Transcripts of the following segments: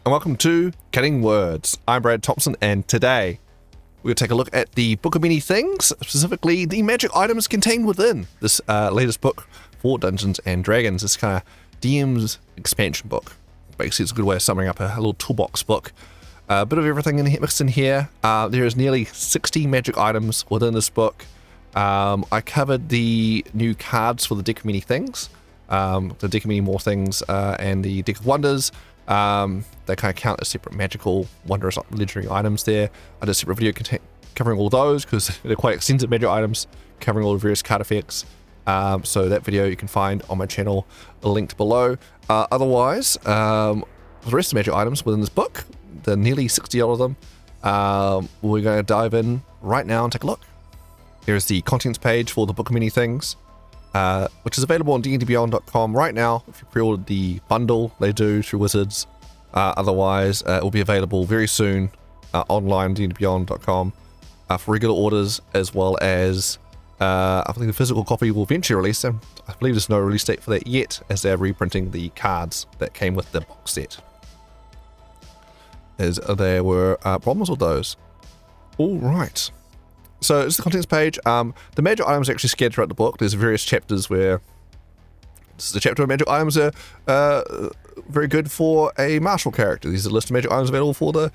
and welcome to Cutting Words. I'm Brad Thompson, and today we're going to take a look at the Book of Many Things, specifically the magic items contained within this latest book for Dungeons and Dragons. This kind of DM's expansion book. Basically, it's a good way of summing up a little toolbox book. A bit of everything in here, mixed in here. There is nearly 60 magic items within this book. I covered the new cards for the Deck of Many Things, the Deck of Many More Things, and the Deck of Wonders. They kind of count as separate magical, wondrous, legendary items there. I did a separate video covering all those because they're quite extensive magic items, covering all the various card effects. So that video you can find on my channel, linked below. Otherwise, for the rest of the magic items within this book, there are nearly 60 of them. We're going to dive in right now and take a look. Here's the contents page for the Book of Many Things, which is available on dndbeyond.com right now. If you pre-ordered the bundle they do through Wizards, otherwise it will be available very soon online on dndbeyond.com for regular orders, as well as I think the physical copy will eventually release. I believe there's no release date for that yet, as they're reprinting the cards that came with the box set, as there were problems with those. All right. So it's the contents page. The magic items are actually scattered throughout the book. There's various chapters where this is the chapter of magic items are very good for a martial character. These are the list of magic items available for the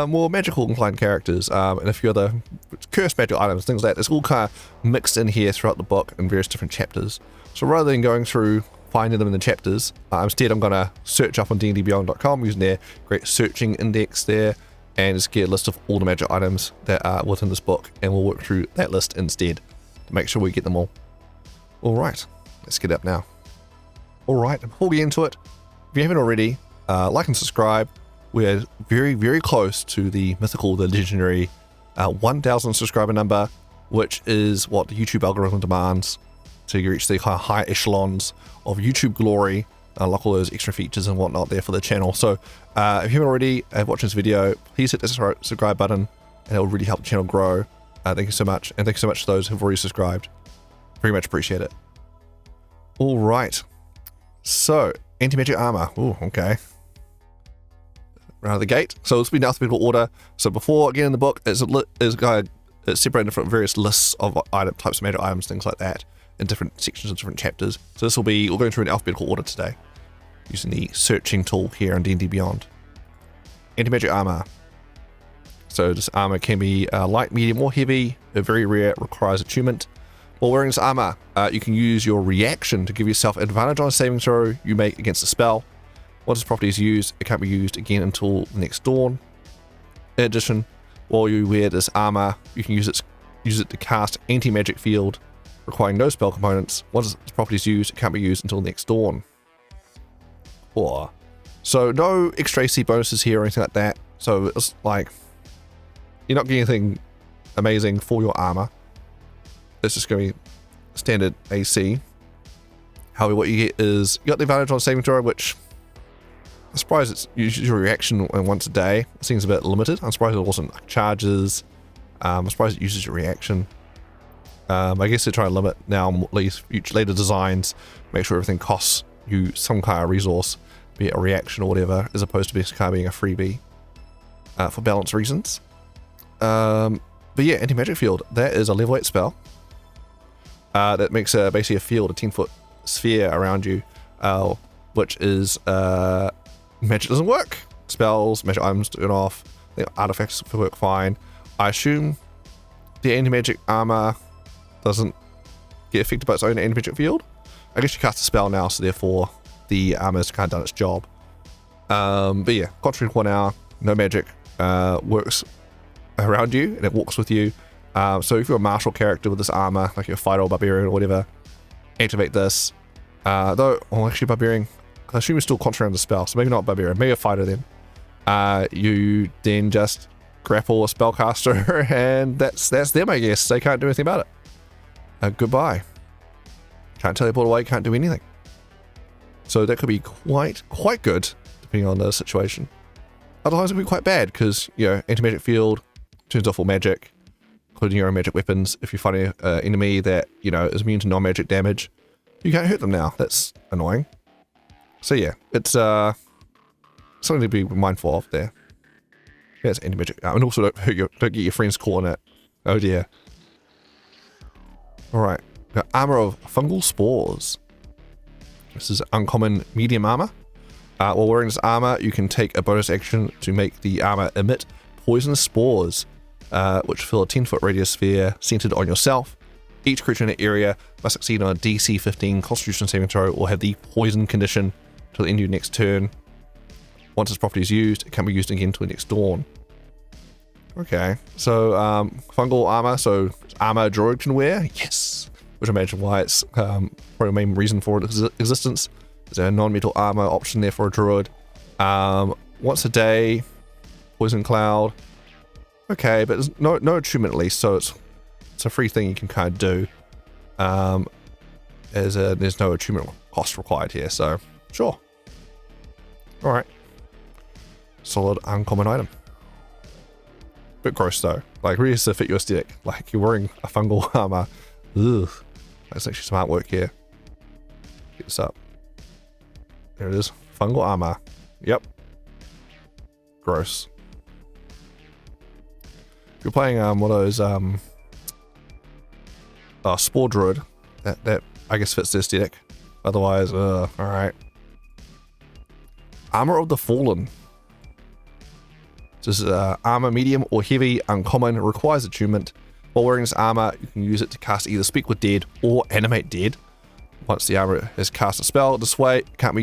more magical inclined characters, and a few other cursed magic items, things like that. It's all kind of mixed in here throughout the book in various different chapters. So rather than going through finding them in the chapters, instead I'm going to search up on dndbeyond.com using their great searching index there, and just get a list of all the magic items that are within this book, and we'll work through that list instead to make sure we get them all. Alright, let's get up now. Alright, before we get into it, if you haven't already, like and subscribe. We're very, very close to the mythical, the legendary 1,000 subscriber number, which is what the YouTube algorithm demands to reach the high echelons of YouTube glory. Unlock all those extra features and whatnot there for the channel. So if you haven't already watched this video, please hit the subscribe button, and it will really help the channel grow. Thank you so much, and thank you so much to those who've already subscribed. Very much appreciate it. All right, so anti-magic armor. Oh, okay. Right out of the gate. So this will be in alphabetical order. So before, again, in the book, it's separated into various lists of types of magic items, things like that, in different sections of different chapters. So this will be, we're going through an alphabetical order today, using the searching tool here on D&D Beyond. Anti-magic armor. So this armor can be light, medium, or heavy. Very rare, requires attunement. While wearing this armor, you can use your reaction to give yourself advantage on a saving throw you make against a spell. Once this property is used, it can't be used again until the next dawn. In addition, while you wear this armor, you can use it to cast anti-magic field, requiring no spell components. Once this property is used, it can't be used until next dawn. So no extra AC bonuses here or anything like that. So it's like, you're not getting anything amazing for your armor. It's just going to be standard AC. However, what you get is, you got the advantage on saving throw, which I'm surprised it's usually your reaction once a day. It seems a bit limited. I'm surprised it wasn't like charges. I'm surprised it uses your reaction. I guess they're trying to limit now, at least later designs, make sure everything costs you some kind of resource, be it a reaction or whatever, as opposed to kind of being a freebie for balance reasons. But yeah, anti-magic field, that is a level 8 spell. That makes basically a field, a 10-foot sphere around you, which is magic doesn't work. Spells, magic items turn off, the artifacts work fine. I assume the anti-magic armor doesn't get affected by its own anti-magic field. I guess you cast a spell now, so therefore the armor's kind of done its job. But yeah, concentrated 1 hour, no magic, works around you, and it walks with you. So if you're a martial character with this armor, like you're a fighter or barbarian or whatever, activate this. Actually barbarian, I assume you're still concentrating on the spell, so maybe not barbarian, maybe a fighter then. You then just grapple a spellcaster, and that's them, I guess. They can't do anything about it. Goodbye. Can't teleport away, can't do anything. So that could be quite good, depending on the situation. Otherwise it would be quite bad, because, you know, anti-magic field turns off all magic, including your own magic weapons. If you're fighting an enemy that, you know, is immune to non-magic damage, you can't hurt them now. That's annoying. So yeah, it's something to be mindful of there. Yeah, it's anti-magic. And also don't get your friends caught in it. Oh dear. Alright. Got armor of fungal spores. This is uncommon medium armor. While wearing this armor, you can take a bonus action to make the armor emit poisonous spores, which fill a 10-foot radius sphere centered on yourself. Each creature in the area must succeed on a DC 15 Constitution saving throw or have the poison condition till the end of your next turn. Once this property is used, it can't be used again until the next dawn. Okay, so fungal armor, so armor a druid can wear? Yes! Which I imagine why it's probably the main reason for its existence. There's a non-metal armor option there for a druid. Once a day, poison cloud. Okay, but there's no attunement at least, so it's a free thing you can kind of do. There's no attunement cost required here, so sure. Alright. Solid uncommon item. Bit gross though. Like really has to fit your aesthetic. Like you're wearing a fungal armor. Ugh. That's actually some artwork here. Get this up. There it is. Fungal armor. Yep. Gross. If you're playing one of those spore druid, that I guess fits the aesthetic. Otherwise, alright. Armor of the Fallen. This is armor medium or heavy, uncommon, requires attunement. While wearing this armor, you can use it to cast either Speak with Dead or Animate Dead. Once the armor has cast a spell this way, can't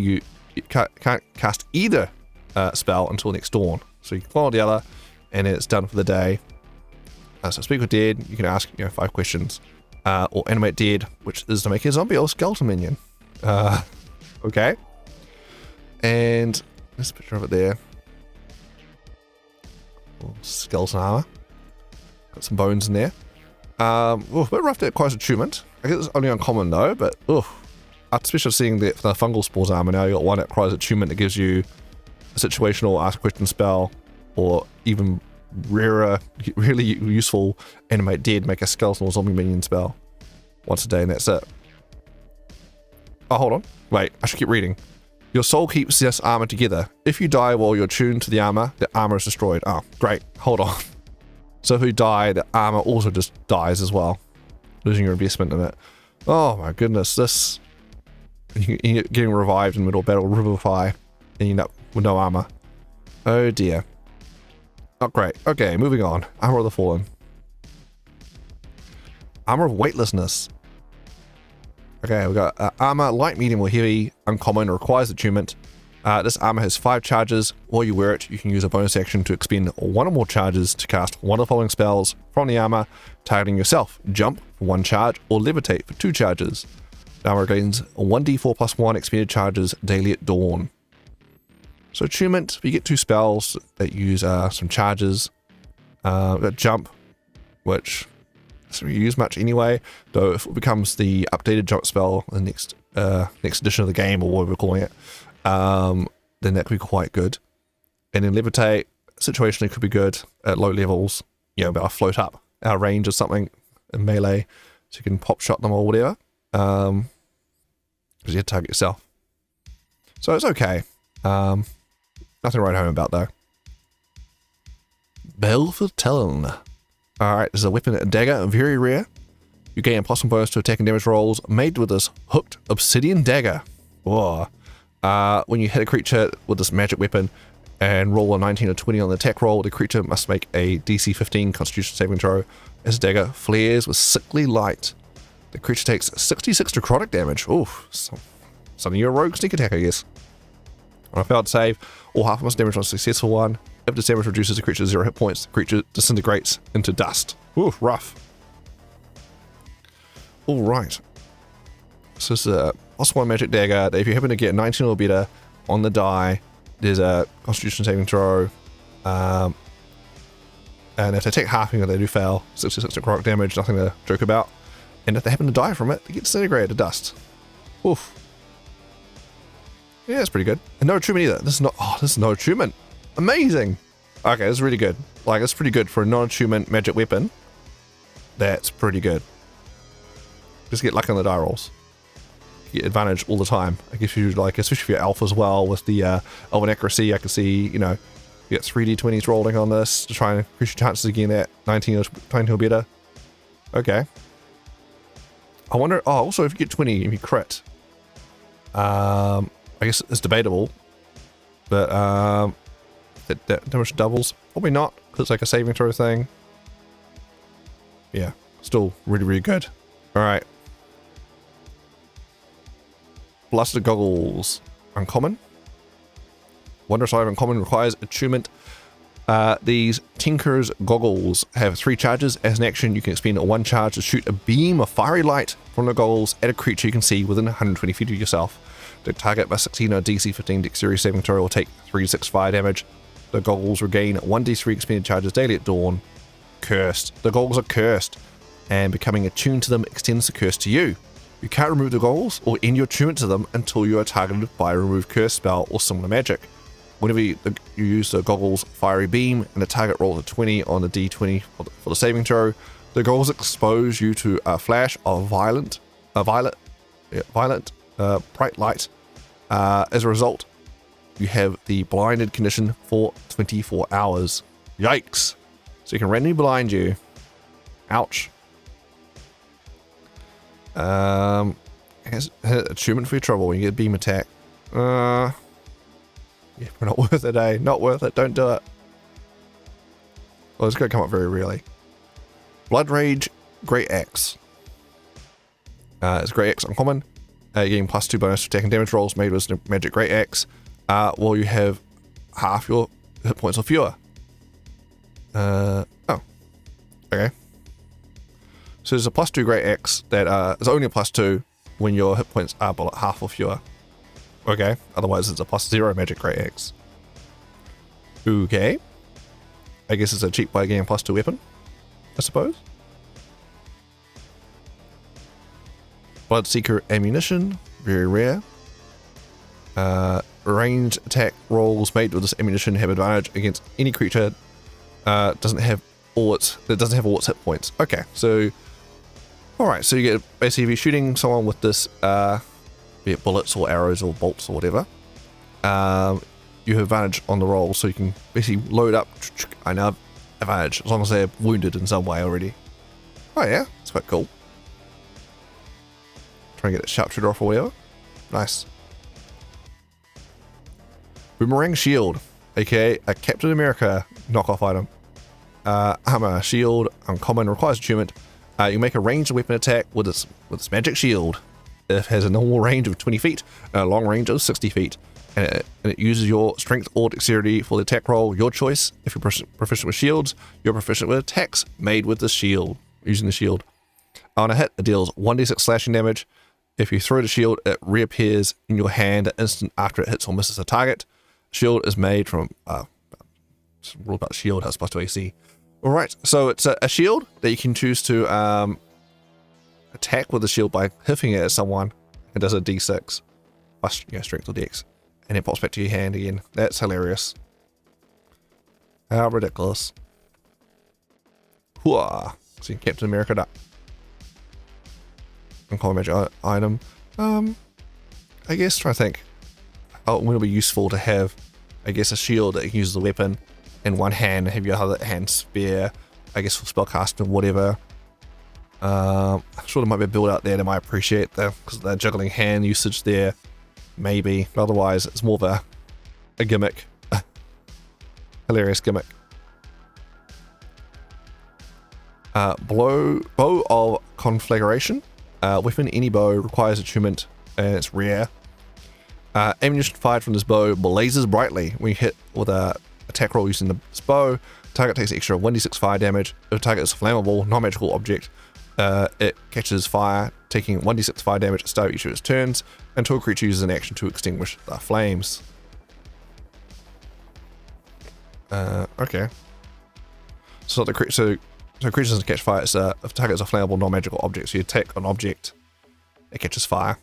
cast either spell until next dawn. So you can follow the other, and it's done for the day. So Speak with Dead, you can ask 5 questions. Or Animate Dead, which is to make a zombie or skeleton minion. Okay. And there's a picture of it there. Skeleton armor. Got some bones in there. A bit rough to acquire attunement. I guess it's only uncommon though, but especially seeing the fungal spores armor now, you got one that requires attunement that gives you a situational ask question spell, or even rarer, really useful Animate Dead, make a skeleton or zombie minion spell once a day, and that's it. Oh, hold on. Wait, I should keep reading. Your soul keeps this armor together. If you die while you're tuned to the armor is destroyed. Oh, great. Hold on. So if you die, the armor also just dies as well, losing your investment in it. Oh my goodness, this... You're getting revived in the middle of battle, revivify, and you end up with no armor. Oh dear. Not great. Okay, moving on. Armor of the Fallen. Armor of Weightlessness. Okay, we got armor, light, medium, or heavy, uncommon, requires attunement. This armor has 5 charges. While you wear it, you can use a bonus action to expend 1 or more charges to cast one of the following spells from the armor, targeting yourself. Jump for 1 charge, or levitate for 2 charges. The armor gains 1d4 plus 1 expended charges daily at dawn. So attunement, you get 2 spells that use some charges. We've got jump, which doesn't really use much anyway, though if it becomes the updated jump spell in the next edition of the game, or what we're calling it, then that could be quite good. And then levitate, situationally could be good at low levels, about to float up our range or something in melee, so you can pop shot them or whatever, because you have to target yourself. So it's okay. Nothing to write home about though. Baleful Talon. Alright, this is a weapon, a dagger, very rare. You gain a +1 bonus to attack and damage rolls made with this hooked Obsidian dagger. Whoa. When you hit a creature with this magic weapon and roll a 19 or 20 on the attack roll, the creature must make a DC 15 Constitution saving throw. As the dagger flares with sickly light, the creature takes 66 necrotic damage. Oof, something you're a rogue sneak attack, I guess. On a failed save, or half as damage on a successful one. If this damage reduces the creature to 0 hit points, the creature disintegrates into dust. Ooh, rough. Alright. So this is a +1 magic dagger that if you happen to get 19 or better on the die, there's a Constitution saving throw. And if they take halving, they do fail. 66 necrotic damage, nothing to joke about. And if they happen to die from it, they get disintegrated to dust. Oof. Yeah, that's pretty good. And no attunement either. This is no attunement. Amazing. Okay, this is really good. Like, it's pretty good for a non-attunement magic weapon. That's pretty good. Just get luck on the die rolls. you get advantage all the time. I guess you like, especially for your elf as well, with the elven accuracy. I can see, you know, you get 3d20s rolling on this to try and increase your chances of getting that 19 or better. Okay. I wonder, oh, also if you get 20, if you crit, I guess it's debatable, but that damage doubles. Probably not, because it's like a saving throw thing. Yeah, still really, really good. Alright. Blasted Goggles. Uncommon. Wondrous item uncommon, requires attunement. These Tinker's Goggles have 3 charges. As an action, you can expend 1 charge to shoot a beam of fiery light from the goggles at a creature you can see within 120 feet of yourself. The target by 16 or DC 15 dexterity saving throw will take 3d6 fire damage. The goggles regain 1d3 expended charges daily at dawn. Cursed. The goggles are cursed, and becoming attuned to them extends the curse to you. You can't remove the goggles or end your attunement to them until you are targeted by a remove curse spell or similar magic. Whenever you use the goggles fiery beam and the target rolls a 20 on the d20 for the saving throw, the goggles expose you to a flash of bright light. As a result, you have the blinded condition for 24 hours. Yikes! So you can randomly blind you. Ouch. Has attunement for your trouble when you get a beam attack. Yeah, not worth it, eh? Not worth it. Don't do it. Well, it's going to come up very rarely. Blood Rage Great Axe. It's Great Axe uncommon. Getting +2 bonus to attack and damage rolls made with Magic Great Axe. Well, you have half your hit points or fewer. Oh. Okay. So there's a +2 Great Axe that is only a +2 when your hit points are half or fewer. Okay, otherwise it's a +0 Magic Great Axe. Okay. I guess it's a cheap way of getting a +2 weapon, I suppose. Bloodseeker ammunition, very rare. Ranged attack rolls made with this ammunition have advantage against any creature that doesn't have all its hit points. Okay, so alright, so you get basically if you're shooting someone with this be it bullets or arrows or bolts or whatever, you have advantage on the roll, so you can basically load up. I know advantage as long as they're wounded in some way already. Oh yeah, that's quite cool. Try and get a sharpshooter off or whatever. Nice. Boomerang shield, aka a Captain America knockoff item. Armor shield, uncommon, requires attunement. You make a ranged weapon attack with its magic shield. It has a normal range of 20 feet and a long range of 60 feet. And it uses your strength or dexterity for the attack roll, your choice. If you're proficient with shields, you're proficient with attacks made with the shield, using the shield. On a hit, it deals 1d6 slashing damage. If you throw the shield, it reappears in your hand an instant after it hits or misses a target. Shield is made from rule about shield has +2 AC. Alright, so it's a shield that you can choose to attack with the shield by hitting it at someone. It does a d6 plus strength or dex, and it pops back to your hand again. That's hilarious. How ridiculous. Hooah. See, Captain America duck. Uncommon magic item. I guess try to think. Oh, it will be useful to have, I guess, a shield that you can use as a weapon in one hand and have your other hand spare, I guess, for spellcasting or whatever. I'm sure there might be a build out there that might appreciate that because of the juggling hand usage there, maybe. But otherwise, it's more of a gimmick. Hilarious gimmick. Bow of Conflagration. Weapon, any bow, requires attunement, and it's rare. Ammunition fired from this bow blazes brightly when you hit with a attack roll using this bow. Target takes extra 1d6 fire damage. If the target is a flammable, non-magical object, it catches fire, taking 1d6 fire damage at the start of each of its turns until a creature uses an action to extinguish the flames. Okay. So creature doesn't catch fire. It's if the target is a flammable, non-magical object, so you attack an object, it catches fire.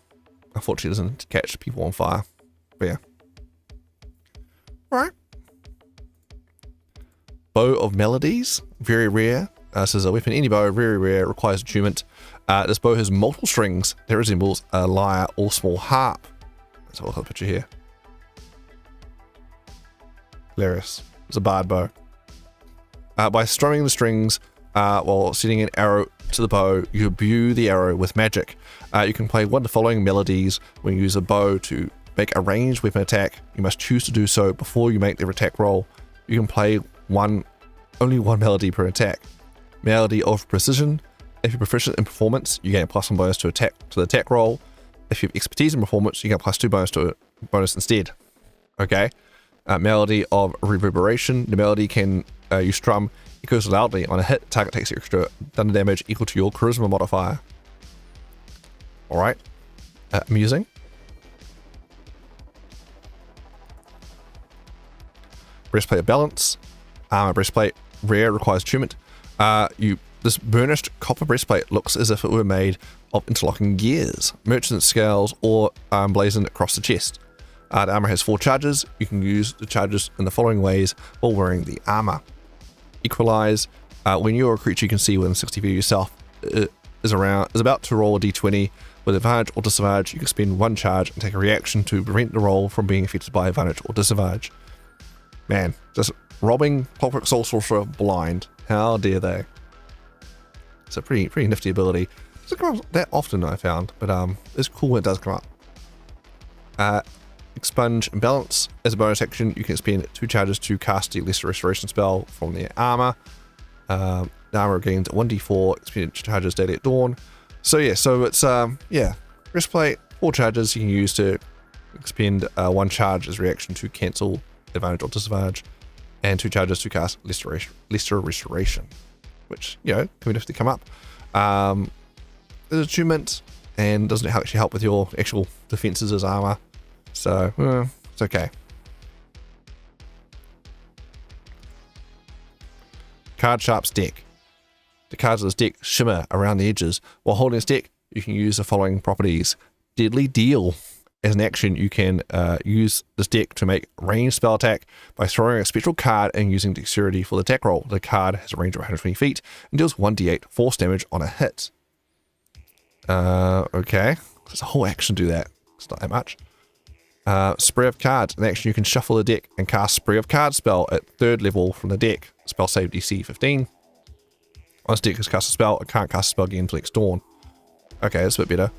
Unfortunately, it doesn't catch people on fire. But yeah. Alright. Bow of Melodies, very rare. This is a weapon, any bow, very rare, requires attunement. This bow has multiple strings that resembles a lyre or small harp. Let's have a look at the picture here. Hilarious. It's a bard bow. By strumming the strings while setting an arrow to the bow, you imbue the arrow with magic. You can play one of the following melodies when you use a bow to make a ranged weapon attack. You must choose to do so before you make their attack roll. You can play only one melody per attack. Melody of precision. If you're proficient in performance, you gain a +1 bonus to the attack roll. If you have expertise in performance, you get a +2 bonus instead. Okay. Melody of reverberation. The melody you strum echoes loudly on a hit. Target takes extra thunder damage equal to your charisma modifier. Alright. Amusing. Breastplate of balance. Armor breastplate. Rare, requires attunement. This burnished copper breastplate looks as if it were made of interlocking gears, merchant scales, or blazoned across the chest. The armor has 4 charges. You can use the charges in the following ways while wearing the armor. Equalize. When you or a creature you can see within 60 feet of yourself is about to roll a d20 with advantage or disadvantage, you can spend 1 charge and take a reaction to prevent the roll from being affected by advantage or disadvantage. Man, just robbing Clockwork Soul Sorcerer blind. How dare they? It's a pretty nifty ability. It doesn't come up that often, I found, but it's cool when it does come up. Expunge Imbalance. As a bonus action, you can spend 2 charges to cast the Lesser Restoration spell from the armor. The armor gains 1d4 expended charges daily at dawn. So it's breastplate, 4 charges you can use to expend 1 charge as reaction to cancel advantage or disadvantage, and 2 charges to cast Lesser Restoration, which, can be nifty to come up. There's attunement, and doesn't actually help with your actual defenses as armor, so it's okay. Card Sharp's deck. The cards of this deck shimmer around the edges. While holding this deck, you can use the following properties. Deadly Deal. As an action, you can use this deck to make ranged spell attack by throwing a spectral card and using dexterity for the attack roll. The card has a range of 120 feet and deals 1d8 force damage on a hit. Okay. There's a whole action to do that. It's not that much. Spray of Cards. An action, you can shuffle the deck and cast Spray of Cards spell at 3rd level from the deck. Spell save DC 15. Once deck has cast a spell, it can't cast a spell again until next dawn. Okay, that's a bit better.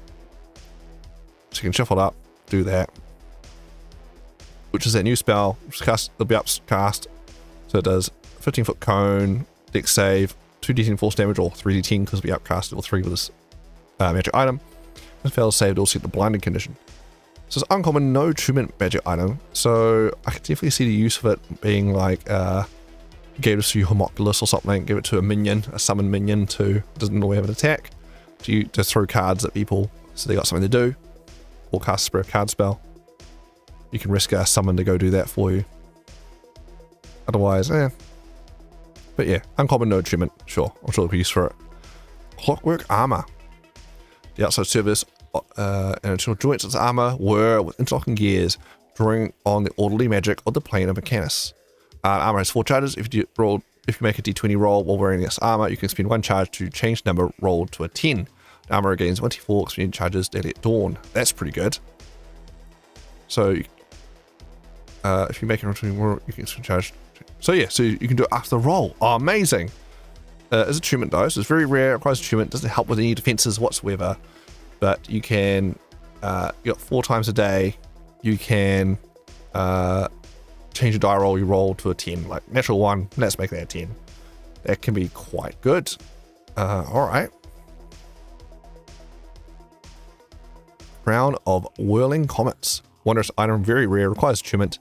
So you can shuffle it up, do that. Which is that new spell. It'll be upcast. So it does 15-foot cone, deck save, 2d10 force damage, or 3d10 because it'll be upcast level 3 with this magic item. If it fails save, it'll set the blinding condition. So it's uncommon, no attunement magic item. So I can definitely see the use of it being like, gave this to Homunculus or something, give it to a minion, a summon minion to, doesn't normally have an attack, to throw cards at people so they got something to do, or cast a Spray of Card spell. You can risk a summon to go do that for you. Otherwise, But yeah, uncommon, no attunement, sure, I'm sure there'll be use for it. Clockwork Armor. The outside surface and internal joints of its armor were with interlocking gears, drawing on the orderly magic of the plane of Mechanus. Armor has 4 charges. If you make a d20 roll while wearing this armor, you can spend 1 charge to change the number rolled to a 10. The armor gains 24 expended charges daily at dawn. That's pretty good. So, if you make a d20 roll, you can spend charge. So you can do it after the roll. Oh, amazing! It's attunement though, so it's very rare. It requires attunement. Doesn't help with any defenses whatsoever. But you can, you got 4 times a day. You can change a die roll you roll to a 10, like natural 1, let's make that a 10. That can be quite good. Alright. Crown of Whirling Comets. Wondrous item, very rare, requires attunement.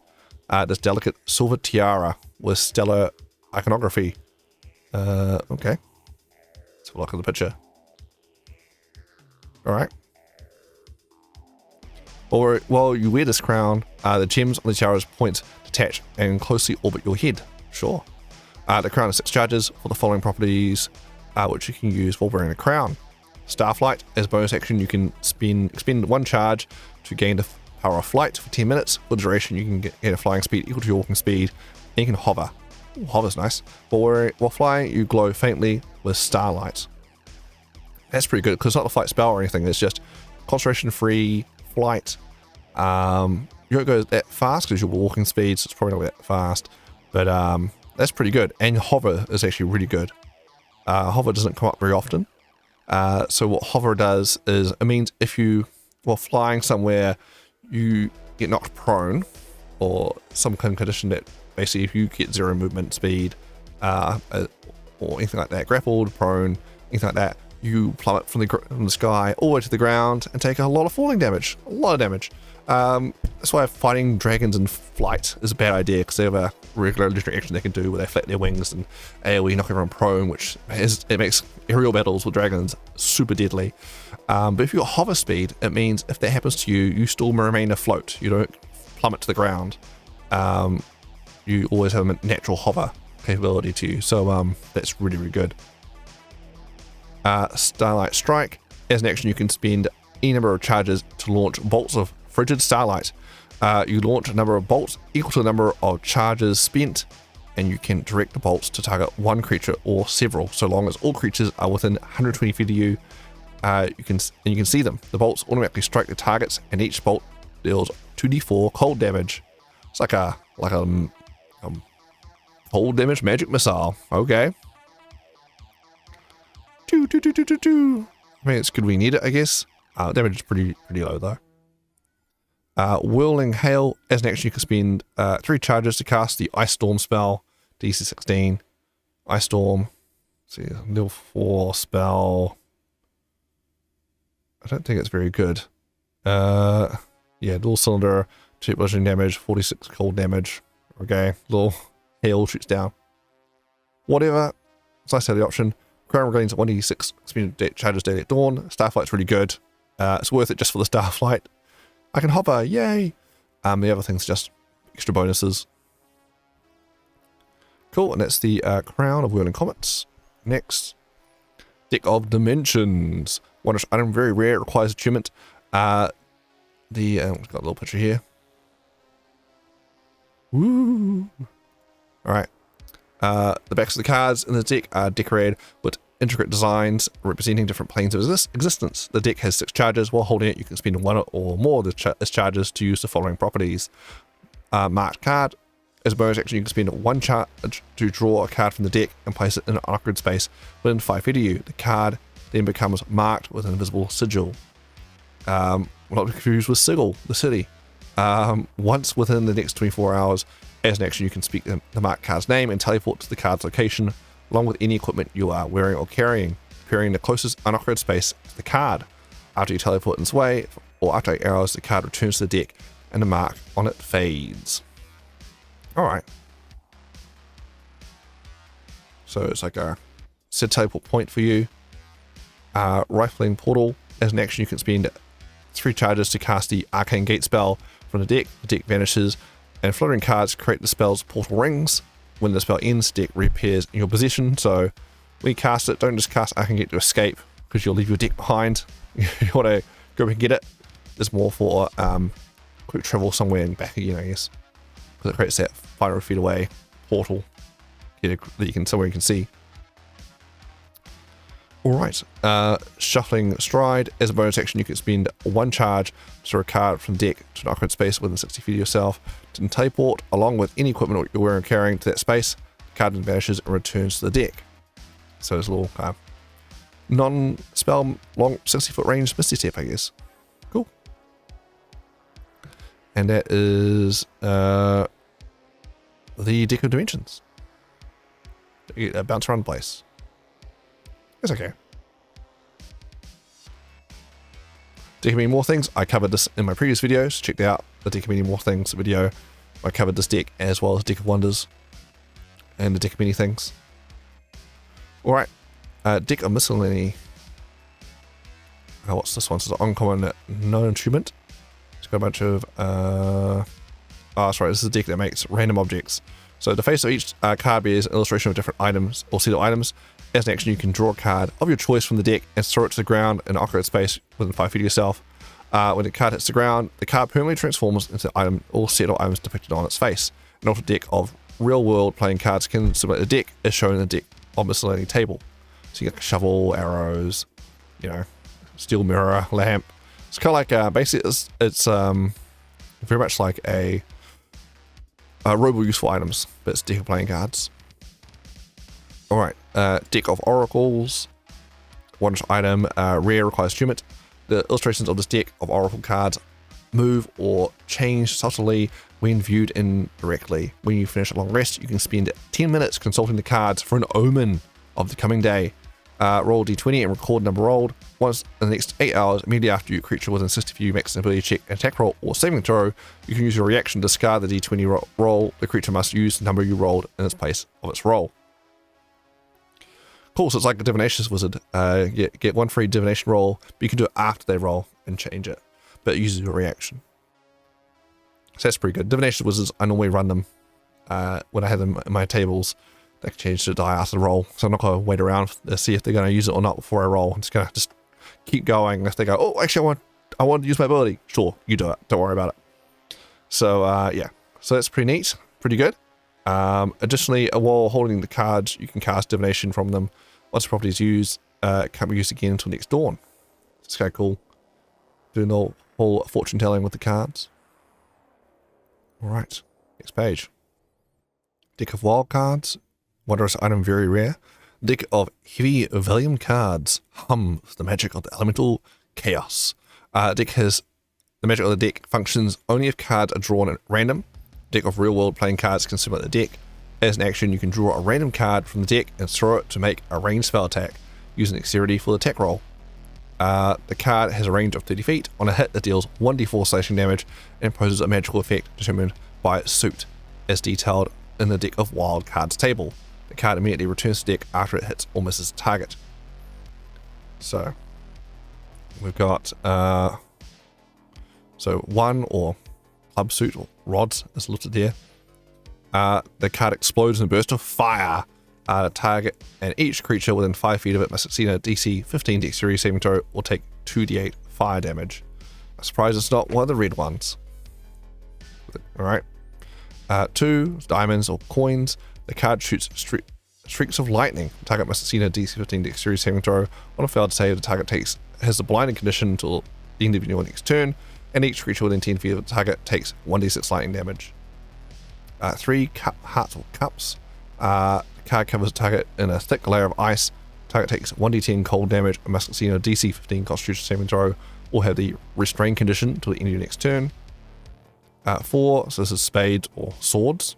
This delicate silver tiara with stellar iconography. Okay. Let's have a look at the picture. Alright. Or while you wear this crown, the gems on the tiara's points detach and closely orbit your head. Sure. The crown has 6 charges for the following properties, which you can use while wearing the crown. Starflight. As a bonus action, you can expend 1 charge to gain the power of flight for 10 minutes. For the duration, you can gain a flying speed equal to your walking speed, and you can hover. Ooh, hover's nice. While flying, you glow faintly with starlight. That's pretty good because it's not a fight spell or anything. It's just concentration free, flight. You don't go that fast because you're walking speed, so it's probably not that fast. But that's pretty good. And hover is actually really good. Hover doesn't come up very often. So what hover does is it means if you, while flying somewhere, you get knocked prone or some kind of condition that basically if you get 0 movement speed or anything like that, grappled, prone, anything like that, you plummet from the sky all the way to the ground and take a lot of falling damage. A lot of damage. That's why fighting dragons in flight is a bad idea because they have a regular legendary action they can do where they flap their wings and AoE knock everyone prone, which it makes aerial battles with dragons super deadly. But if you've got hover speed, it means if that happens to you, you still remain afloat. You don't plummet to the ground. You always have a natural hover capability to you. So that's really, really good. Starlight Strike. As an action, you can spend any number of charges to launch bolts of frigid starlight. You launch a number of bolts equal to the number of charges spent, and you can direct the bolts to target one creature or several, so long as all creatures are within 120 feet of you. You can see them. The bolts automatically strike the targets, and each bolt deals 2d4 cold damage. It's like a cold damage magic missile. Okay. I mean, it's good we need it, I guess. Damage is pretty low though. Whirling Hail. As an action, you can spend 3 charges to cast the Ice Storm spell, DC 16. Ice Storm. Let's see, level 4 spell. I don't think it's very good. Yeah, dual cylinder, 2 bludgeoning damage, 46 cold damage. Okay, little hail shoots down. Whatever. It's nice to have the option. Crown Regains 1d6 spend charges daily at dawn. Starflight's really good. It's worth it just for the Starflight. I can hover, yay! The other thing's just extra bonuses. Cool, and that's the Crown of Whirling Comets. Next, Deck of Dimensions. One item, very rare, it requires attunement. We've got a little picture here. Woo! Alright. The backs of the cards in the deck are decorated with intricate designs representing different planes of existence. The deck has 6 charges. While holding it, you can spend 1 or more of its charges to use the following properties. Marked card. As a bonus action, you can spend 1 charge to draw a card from the deck and place it in an unoccupied space within 5 feet of you. The card then becomes marked with an invisible sigil. Not to be confused with Sigil, the city. Once within the next 24 hours, as an action, you can speak the marked card's name and teleport to the card's location, along with any equipment you are wearing or carrying, appearing in the closest unoccupied space to the card. After you teleport in its way, or after 8 hours, the card returns to the deck and the mark on it fades. Alright. So it's like a set teleport point for you. Rifling Portal. As an action, you can spend 3 charges to cast the Arcane Gate spell from the deck. The deck vanishes, and fluttering cards create the spell's portal rings. When the spell ends, the deck reappears in your possession. So when you cast it, don't just cast Arcane Gate to escape, because you'll leave your deck behind. You want to go and get it. There's more for quick travel somewhere and back again, I guess, because it creates that 500 feet away portal that you can somewhere you can see. Alright, Shuffling Stride. As a bonus action, you can spend 1 charge to throw a card from the deck to an occupied space within 60 feet of yourself, to teleport along with any equipment you're wearing or carrying to that space. The card then vanishes and returns to the deck. So there's a little non-spell, long 60-foot range Misty Step, I guess. Cool. And that is the Deck of Dimensions. You bounce around the place. It's okay. Deck of Many More Things. I covered this in my previous videos. Check out the Deck of Many More Things video. I covered this deck as well as Deck of Wonders and the Deck of Many Things. Alright. Deck of Miscellany. What's this one? So it's an uncommon non-attunement. It's got a bunch of that's right, this is a deck that makes random objects. So the face of each card bears an illustration of different items or set of items. As an action, you can draw a card of your choice from the deck and throw it to the ground in an occupied space within 5 feet of yourself. When the card hits the ground, the card permanently transforms into the item or set of items depicted on its face. An altered deck of real-world playing cards can simulate the deck as shown in the Deck of Miscellany table. So you get like a shovel, arrows, you know, steel mirror, lamp. It's kind of like, basically it's very much like a robo useful items, but it's deck of playing cards. Alright, deck of oracles. One item, rare, requires attunement. The illustrations of this deck of oracle cards move or change subtly when viewed indirectly. When you finish a long rest, you can spend 10 minutes consulting the cards for an omen of the coming day. Roll d20 and record number rolled. Once in the next 8 hours, immediately after your creature within 60 of you makes an ability check, an attack roll, or saving throw, you can use your reaction to discard the d20 roll. The creature must use the number you rolled in its place of its roll. Cool, so it's like a divinationist wizard. Get one free divination roll, but you can do it after they roll and change it, but it uses your reaction. So that's pretty good. Divination wizards, I normally run them when I have them in my tables. They can change to die after the roll, so I'm not going to wait around to see if they're going to use it or not before I roll. I'm just going to just keep going. And if they go, oh, actually, I want to use my ability, sure, you do it. Don't worry about it. So yeah, so that's pretty neat, pretty good. Additionally, while holding the cards, you can cast divination from them. Once the property is used, it can't be used again until next dawn. It's kind of cool. Doing the whole fortune telling with the cards. Alright, next page. Deck of wild cards. Wondrous item, very rare. Deck of heavy valium cards. The magic of the elemental chaos. Deck has the magic of the deck functions only if cards are drawn at random. Deck of real world playing cards can simulate the deck. As an action, you can draw a random card from the deck and throw it to make a ranged spell attack, using dexterity for the attack roll. The card has a range of 30 feet. On a hit, it deals 1d4 slashing damage and imposes a magical effect determined by its suit, as detailed in the deck of wild cards table. The card immediately returns to the deck after it hits or misses the target. So, we've got so one or club suit or rods is listed there. The card explodes in a burst of fire. Target and each creature within 5 feet of it must succeed a DC 15 dexterity saving throw or take 2d8 fire damage. I'm surprised it's not one of the red ones. Alright. 2 diamonds or coins. The card shoots streaks of lightning. The target must succeed a DC 15 dexterity saving throw. On a failed save, the target has the blinding condition until the end of your next turn, and each creature within 10 feet of the target takes 1d6 lightning damage. 3 hearts or cups. The card covers the target in a thick layer of ice. The target takes 1d10 cold damage and must succeed a DC 15 constitution saving throw or have the restrain condition until the end of your next turn. 4, so this is spades or swords.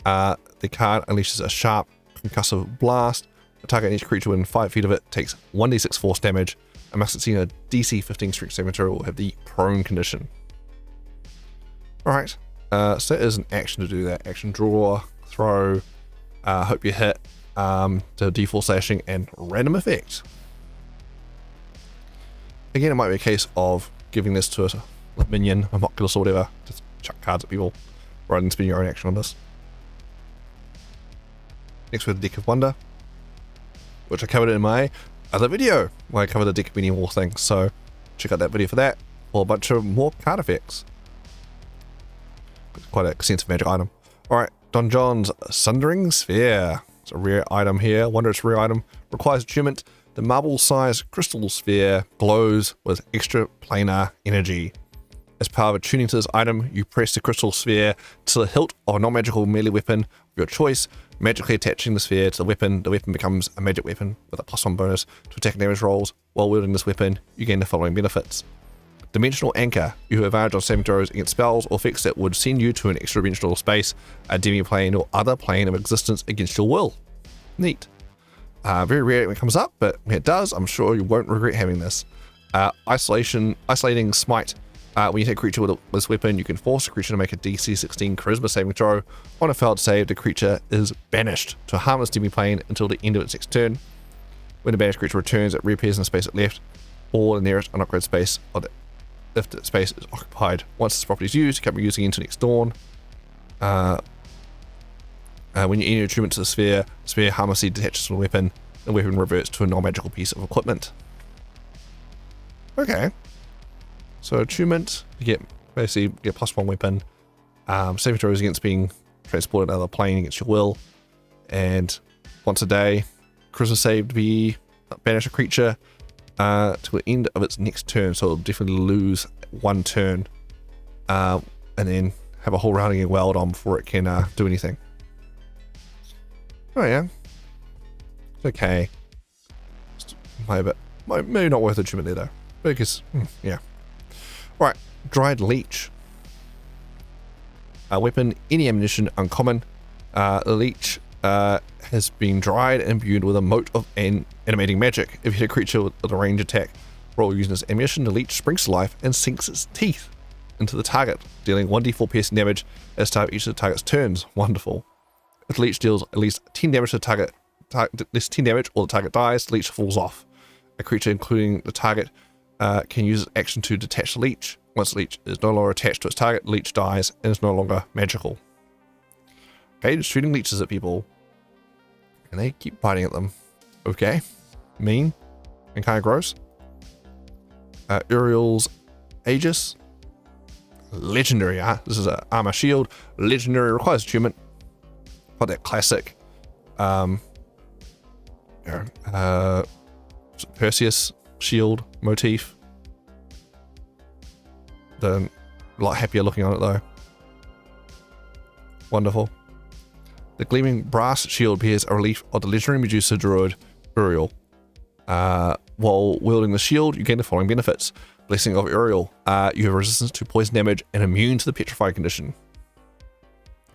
The card unleashes a sharp concussive blast. The target and each creature within 5 feet of it takes 1d6 force damage and must succeed a DC 15 strength saving throw or have the prone condition. Alright. So that is an action to do that. Action draw, throw, hope you hit, to d4 slashing, and random effect. Again, it might be a case of giving this to a minion, a Moculus or whatever, just chuck cards at people rather than spend your own action on this. Next we have the Deck of Wonder, which I covered in my other video where I covered the Deck of Many More things, so check out that video for that, or a bunch of more card effects. It's quite an extensive magic item. Alright, Donjon's Sundering Sphere. It's a rare item here. Wondrous rare item. Requires attunement. The marble-sized crystal sphere glows with extra planar energy. As part of attuning to this item, you press the crystal sphere to the hilt of a non-magical melee weapon of your choice, magically attaching the sphere to the weapon. The weapon becomes a magic weapon with a +1 bonus to attack and damage rolls. While wielding this weapon, you gain the following benefits. Dimensional Anchor. You have advantage on saving throws against spells or effects that would send you to an extra dimensional space, a demi-plane, or other plane of existence against your will. Neat. Very rare when it comes up, but when it does, I'm sure you won't regret having this. Isolating Smite. When you take a creature with this weapon, you can force a creature to make a DC 16 Charisma saving throw. On a failed save, the creature is banished to a harmless demi-plane until the end of its next turn. When the banished creature returns, it reappears in the space it left, or the nearest unoccupied space if the space is occupied. Once this property is used, it can't be used again until next dawn. When you enter attunement to the sphere harmlessly detaches from the weapon reverts to a non-magical piece of equipment. Okay. So attunement, you get +1 weapon. Saving throws against being transported to another plane against your will. And once a day, charisma save to be banish a creature to the end of its next turn, so it'll definitely lose one turn, and then have a whole rounding weld on before it can do anything. Oh yeah, it's okay. Maybe not worth the achievement there though, because yeah. Right, dried leech. A weapon, any ammunition, uncommon. The leech has been dried and imbued with a mote of animating magic. If you hit a creature with a range attack roll using this ammunition, the leech springs to life and sinks its teeth into the target, dealing 1d4 piercing damage as time each of the target's turns. Wonderful. If the leech deals at least 10 damage to the target, less 10 damage, or the target dies, the leech falls off. A creature, including the target, can use its action to detach the leech. Once the leech is no longer attached to its target, the leech dies and is no longer magical. Okay, just shooting leeches at people. And they keep biting at them. Okay. Mean. And kind of gross. Uriel's Aegis. Legendary, huh? This is an armor shield. Legendary requires attunement. Got that classic Perseus shield motif. A lot happier looking on it though. Wonderful. The gleaming brass shield bears a relief of the legendary Medusa druid Uriel. While wielding the shield, you gain the following benefits. Blessing of Uriel. You have resistance to poison damage and immune to the petrified condition.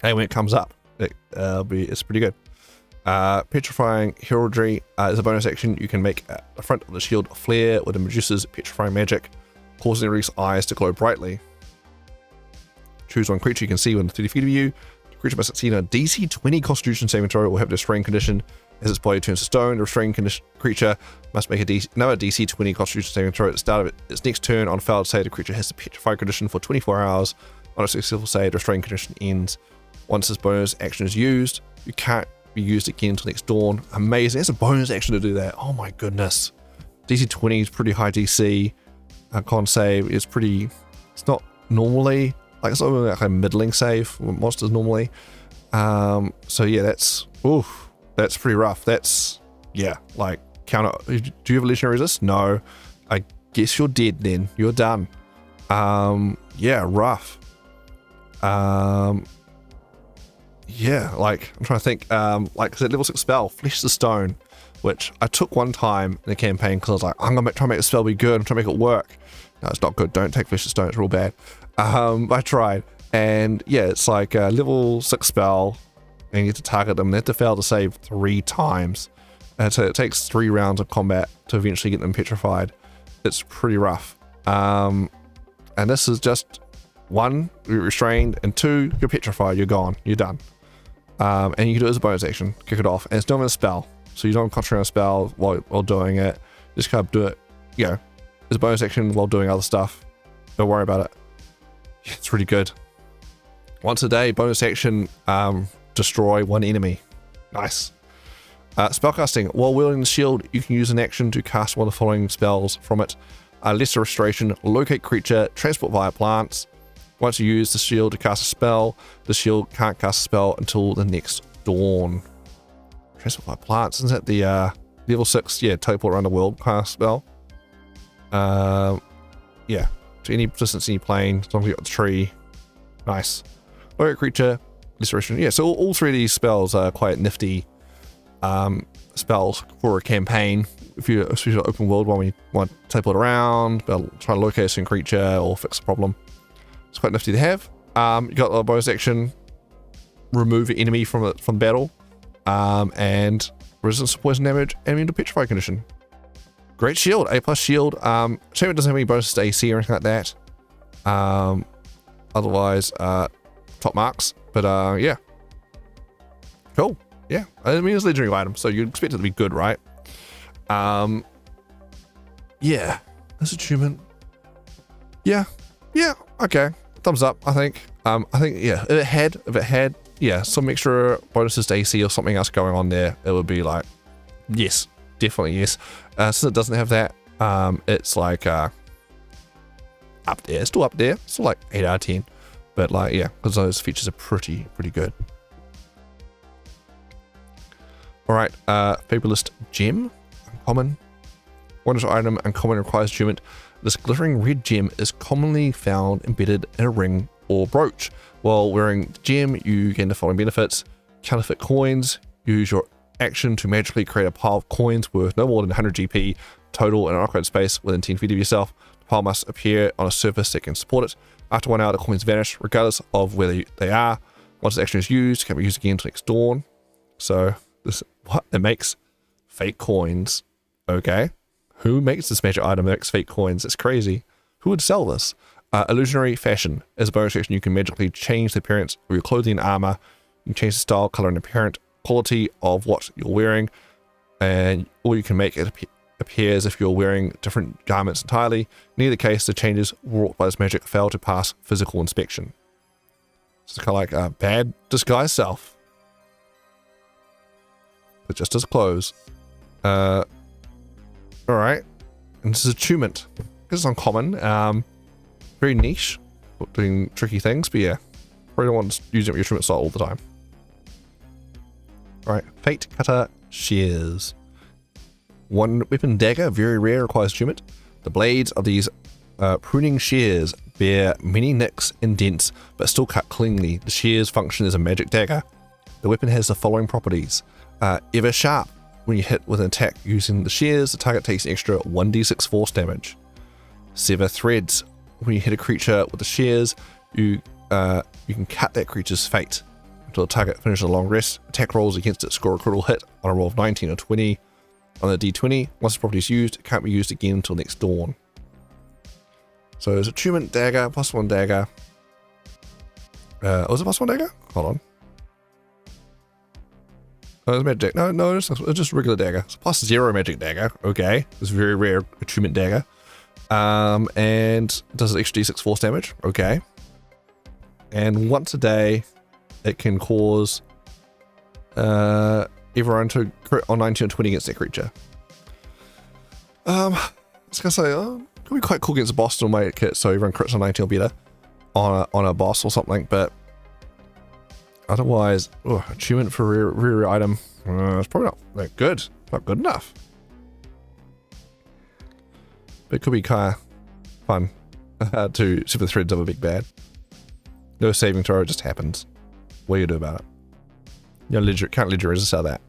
Hey, when it comes up, it's pretty good. Petrifying heraldry is a bonus action. You can make the front of the shield flare with the Medusa's petrifying magic, causing the release eyes to glow brightly. Choose one creature you can see within 30 feet of you. The creature must succeed in a DC 20 Constitution saving throw or have a restrained condition. As its body turns to stone, the restrained creature must make another DC 20 Constitution saving throw at the start of its next turn. On failed save, the creature has the petrified condition for 24 hours. On a successful save, the restrained condition ends. Once this bonus action is used, you can't be used again until next dawn. Amazing. It's a bonus action to do that. Oh my goodness. DC 20 is pretty high DC. Con save is pretty, it's not normally, like it's only like a middling save with monsters normally. So yeah, that's pretty rough. That's, yeah, like counter. Do you have a legendary resist? No. I guess you're dead then. You're done. Yeah, rough. Yeah, like I'm trying to think, like cause that level 6 spell, Flesh the Stone, which I took one time in the campaign because I was like, I'm gonna try to make the spell be good, I'm trying to make it work. No, it's not good. Don't take Flesh the Stone, it's real bad. I tried, and yeah, it's like a level 6 spell, and you get to target them. They have to fail to save 3 times, and so it takes 3 rounds of combat to eventually get them petrified. It's pretty rough. And this is just 1, you're restrained, and 2, you're petrified. You're gone. You're done. And you can do it as a bonus action, kick it off, and it's not a spell, so you don't concentrate on a spell while doing it. Just kind of do it, you know, as a bonus action while doing other stuff. Don't worry about it. Yeah, it's really good. Once a day, bonus action, destroy 1 enemy. Nice. Spellcasting. While wielding the shield, you can use an action to cast one of the following spells from it. Lesser Restoration, locate creature, transport via plants. Once you use the shield to cast a spell, the shield can't cast a spell until the next dawn. Transport via plants, isn't that the level 6, yeah, teleport around the world kind of spell? Yeah, to any distance, any plane, as long as you got the tree. Nice. Locate creature, Lesser Restoration. Yeah, so all 3 of these spells are quite nifty spells for a campaign. If you're especially open world one, when you want to teleport around, try to locate a certain creature or fix a problem. It's quite nifty to have. You got the bonus action, remove an enemy from battle, and resistance to poison damage, and immune to petrified condition. Great shield, A+ shield. Shame it doesn't have any bonuses to AC or anything like that. Otherwise, top marks. But yeah, cool. Yeah, I mean it's a legendary item, so you'd expect it to be good, right? Yeah, this achievement. Yeah, okay. Thumbs up, I think. I think, yeah, if it had, yeah, some extra bonuses to AC or something else going on there, it would be like, yes, definitely yes. Since it doesn't have that, it's like, up there, it's still up there, still like 8 out of 10. But like, yeah, because those features are pretty good. All right, Fabulist Gem, uncommon. Wondrous item and common requires attunement. This glittering red gem is commonly found embedded in a ring or brooch. While wearing the gem, you gain the following benefits. Counterfeit coins. Use your action to magically create a pile of coins worth no more than 100 GP total in an occupied space within 10 feet of yourself. The pile must appear on a surface that can support it. After 1 hour, the coins vanish, regardless of where they are. Once the action is used, it can't be used again until next dawn. So, it makes fake coins. Okay. Who makes this magic item that makes fake coins? It's crazy. Who would sell this? Illusionary fashion. As a bonus action, you can magically change the appearance of your clothing and armor. You can change the style, color, and apparent quality of what you're wearing. Or you can make it appear as if you're wearing different garments entirely. In either case, the changes wrought by this magic fail to pass physical inspection. So it's kind of like a bad disguise self. But just as clothes. Alright. And this is attunement. This is uncommon. Very niche. Doing tricky things, but yeah. Probably don't want to use it with your attunement style all the time. Alright. Fate Cutter Shears. One weapon dagger, very rare, requires attunement. The blades of these pruning shears bear many nicks and dents, but still cut cleanly. The shears function as a magic dagger. The weapon has the following properties. Ever sharp. When you hit with an attack using the shears, the target takes an extra 1d6 force damage. Sever threads. When you hit a creature with the shears, you can cut that creature's fate until the target finishes a long rest. Attack rolls against it score a critical hit on a roll of 19 or 20. On the d20, once the property is used, it can't be used again until next dawn. So there's attunement dagger, +1 dagger. Was it +1 dagger? Hold on. Oh, it's magic dagger. No, it's just regular dagger. It's +0 magic dagger. Okay. It's a very rare attunement dagger. And it does an extra d6 force damage. Okay. And once a day, it can cause everyone to crit on 19 or 20 against that creature. I was gonna say, it could be quite cool against a boss to make it so everyone crits on 19 or better on a boss or something, but otherwise, attunement for rare item, it's probably not that good. Not good enough. But it could be kind of fun to see the threads of a big bad. No saving throw, it just happens. What do you do about it? You can't legit resist out of that.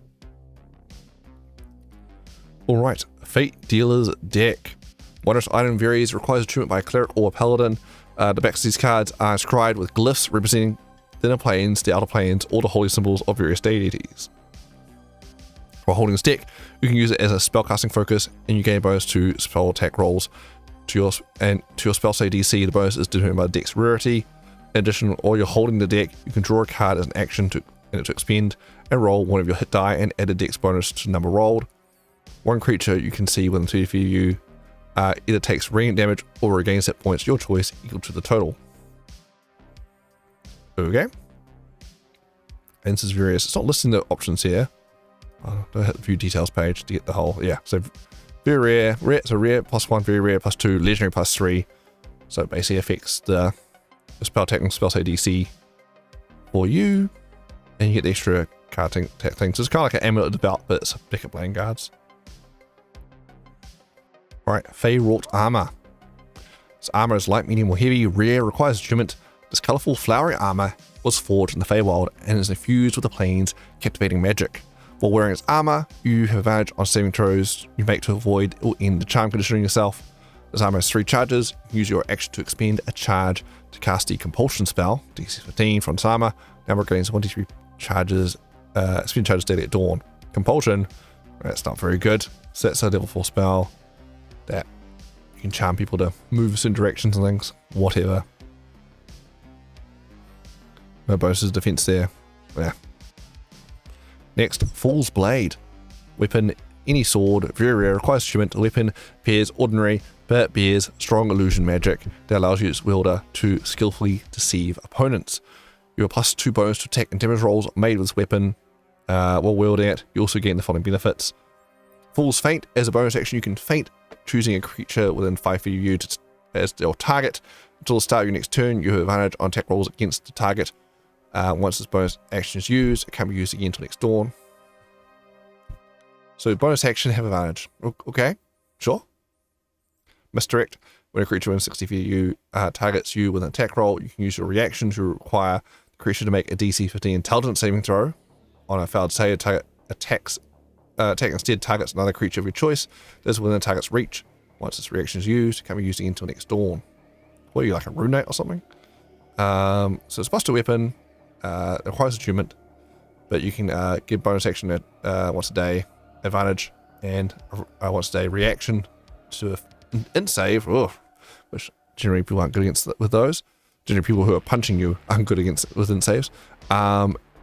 Alright, Fate Dealer's Deck. Wondrous item varies, requires attunement by a cleric or a paladin. The backs of these cards are inscribed with glyphs representing the inner planes, the outer planes, or the holy symbols of various deities. While holding this deck, you can use it as a spellcasting focus, and you gain a bonus to spell attack rolls. To your spell save DC, the bonus is determined by the deck's rarity. In addition, while you're holding the deck, you can draw a card as an action to expend and roll one of your hit die and add a dex bonus to the number rolled. One creature you can see within 30 feet of you either takes radiant damage or regains set points, your choice, equal to the total. Okay. And this is various. It's not listing the options here. I'll hit the view details page to get the whole. Yeah, so very rare. So rare +1, very rare +2, legendary +3. So it basically affects the spell attack and spell save DC for you, and you get the extra card attack thing. So it's kind of like an amulet of the belt, but it's a backup playing cards. Alright, Fey wrought armor. This armor is light, medium, or heavy, rare, requires attunement. This colourful, flowery armor was forged in the Feywild and is infused with the plane's captivating magic. While wearing its armor, you have advantage on saving throws you make to avoid or end the charm conditioning yourself. This armor has 3 charges. You can use your action to expend a charge to cast the compulsion spell, DC 15 from its armor. Now gains 1d3 charges, spend charges daily at dawn. Compulsion, that's not very good. So that's a level 4 spell that you can charm people to move in certain directions and things. Whatever. No bonuses defense there. Yeah. Next, Fool's Blade. Weapon, any sword, very rare, requires attunement. The weapon appears ordinary, but bears strong illusion magic that allows its wielder to skillfully deceive opponents. Your +2 bonus to attack and damage rolls made with this weapon while wielding it. You also gain the following benefits. Fool's Feint. As a bonus action, you can feint, choosing a creature within 5 feet of you as your target. Until the start of your next turn, you have advantage on attack rolls against the target. Once this bonus action is used, it can't be used again until next dawn. So bonus action have advantage. Okay, sure. misdirect. When a creature within 60 feet of you targets you with an attack roll, you can use your reaction to require the creature to make a DC 15 intelligence saving throw. On a failed save, attack instead targets another creature of your choice that is within the target's reach. Once this reaction is used, it can be used again until next dawn. What are you, like a runic or something? So it's a buster weapon, it requires attunement, but you can give bonus action at once a day advantage and once a day reaction to an int save, which generally people aren't good against with those. Generally people who are punching you aren't good against with int saves.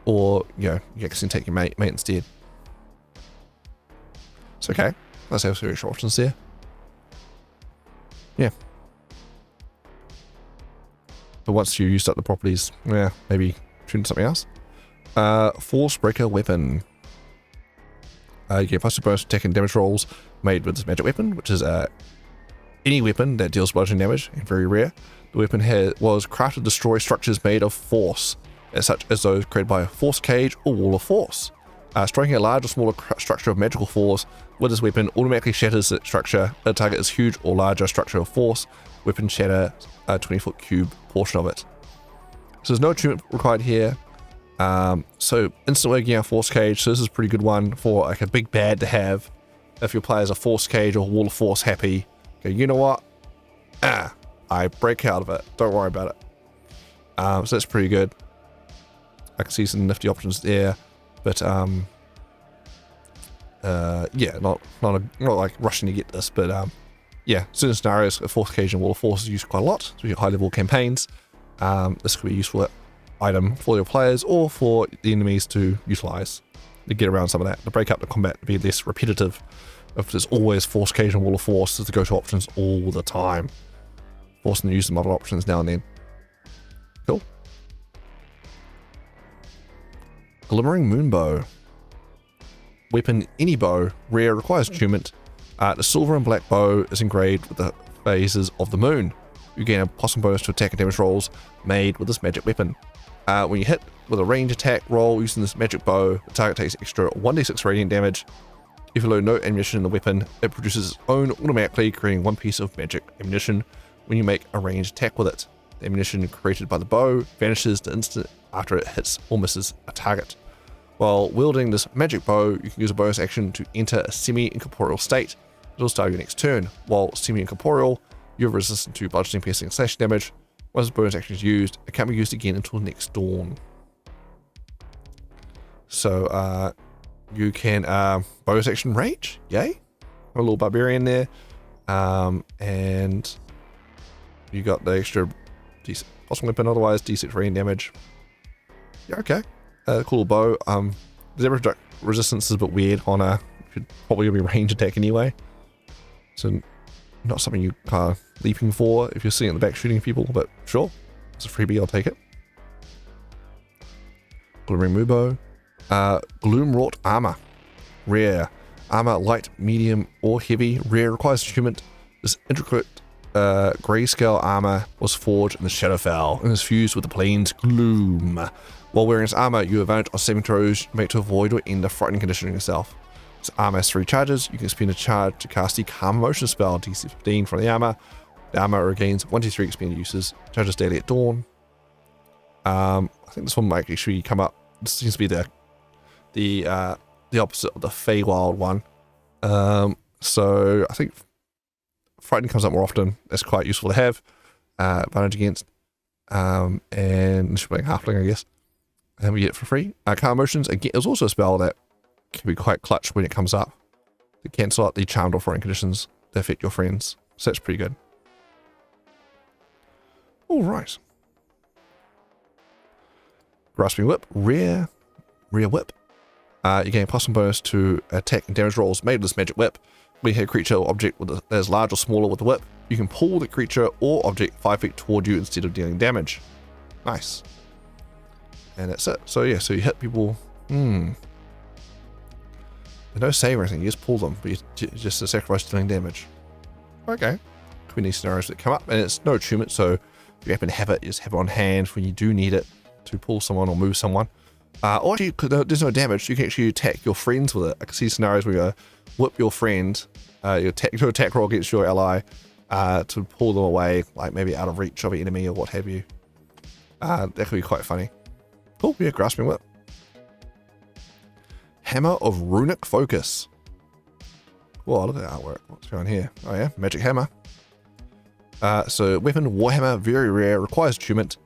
Or, you can take your mate instead. It's okay. Let's have some extra options there. Yeah. But once you used up the properties, maybe tune something else. Force breaker weapon. You get plus a bonus attack and damage rolls made with this magic weapon, which is any weapon that deals bludgeoning damage, and very rare. The weapon was crafted to destroy structures made of force, such as those created by a force cage or wall of force. Striking a large or smaller structure of magical force with this weapon automatically shatters the structure. A target is huge or larger structure of force. Weapon shatter a 20-foot cube portion of it. So there's no attunement required here. So instant working out force cage. So this is a pretty good one for like a big bad to have. If your player's a force cage or wall of force happy, go, you know what? I break out of it. Don't worry about it. So that's pretty good. I can see some nifty options there, but yeah, not like rushing to get this, but yeah, certain scenarios, a force cage and wall of force is used quite a lot. So you high level campaigns, this could be a useful item for your players or for the enemies to utilize to get around some of that, to break up the combat, to be less repetitive. If there's always force cage and wall of force as the go-to options all the time, forcing to use some other options now and then. Cool. Glimmering moonbow. Weapon, any bow, rare, requires attunement. The silver and black bow is engraved with the phases of the moon. You gain a plus bonus to attack and damage rolls made with this magic weapon. When you hit with a range attack roll using this magic bow, the target takes extra 1d6 radiant damage. If you load no ammunition in the weapon, it produces its own automatically, creating one piece of magic ammunition when you make a ranged attack with it. The ammunition created by the bow vanishes the instant after it hits or misses a target. While wielding this magic bow, you can use a bonus action to enter a semi-incorporeal state. It'll start your next turn. While semi-incorporeal, you're resistant to bludgeoning, piercing, and slash damage. Once the bonus action is used, it can't be used again until next dawn. So, you can bonus action rage, yay. A little barbarian there. And you got the extra decent possible weapon, otherwise D6 radiant damage. Yeah, okay. Cool bow. The resistance is a bit weird on a probably gonna be range attack anyway. So not something you are leaping for if you're sitting at the back shooting people, but sure. It's a freebie, I'll take it. Glimmering moonbow. Gloom wrought armor. Rare. Armor light, medium, or heavy. Rare, requires attunement. This intricate grayscale armor was forged in the Shadowfell and is fused with the plane's Gloom. While wearing this armor, you have advantage on saving throws make to avoid or end a frightening condition on yourself. This armor has 3 charges. You can spend a charge to cast the Calm Motion spell, DC 15 from the armor. The armor regains 1d3 expended uses. Charges daily at dawn. I think this one might actually come up. This seems to be the opposite of the Feywild one. So I think frightening comes up more often. That's quite useful to have. Advantage against. And playing halfling, I guess. And we get it for free. Calm Motions, again, is also a spell that can be quite clutch when it comes up. To cancel out the charmed or foreign conditions that affect your friends. So that's pretty good. Alright. Grasping Whip, rare whip. You gain a plus one bonus to attack and damage rolls made with this magic whip. When you hit a creature or object that is large or smaller with the whip, you can pull the creature or object 5 feet toward you instead of dealing damage. Nice. And that's it. So yeah, so you hit people. There's no save or anything, you just pull them, but you just to sacrifice dealing damage. Okay. Could be these scenarios that come up, and it's no attunement, so if you happen to have it, you just have it on hand when you do need it to pull someone or move someone. Or actually, there's no damage, you can actually attack your friends with it. I can see scenarios where you whip your friend, you attack roll against your ally, to pull them away, like maybe out of reach of an enemy or what have you. That could be quite funny. Cool, yeah, grasping whip. Hammer of Runic Focus. Whoa, look at the artwork. What's going on here? Oh yeah, magic hammer. So weapon Warhammer, very rare, requires attunement.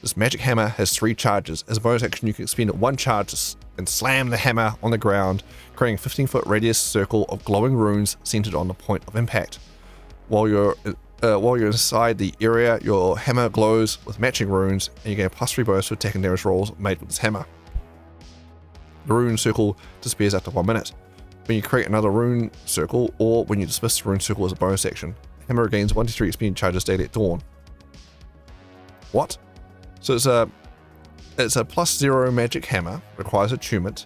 This magic hammer has 3 charges. As a bonus action, you can expend 1 charge and slam the hammer on the ground, creating a 15-foot radius circle of glowing runes centered on the point of impact. While you're inside the area, your hammer glows with matching runes, and you get a +3 bonus to attack and damage rolls made with this hammer. The rune circle disappears after 1 minute. When you create another rune circle, or when you dismiss the rune circle as a bonus action, the hammer regains 1d3 expended charges daily at dawn. What? So it's a +0 magic hammer, requires attunement.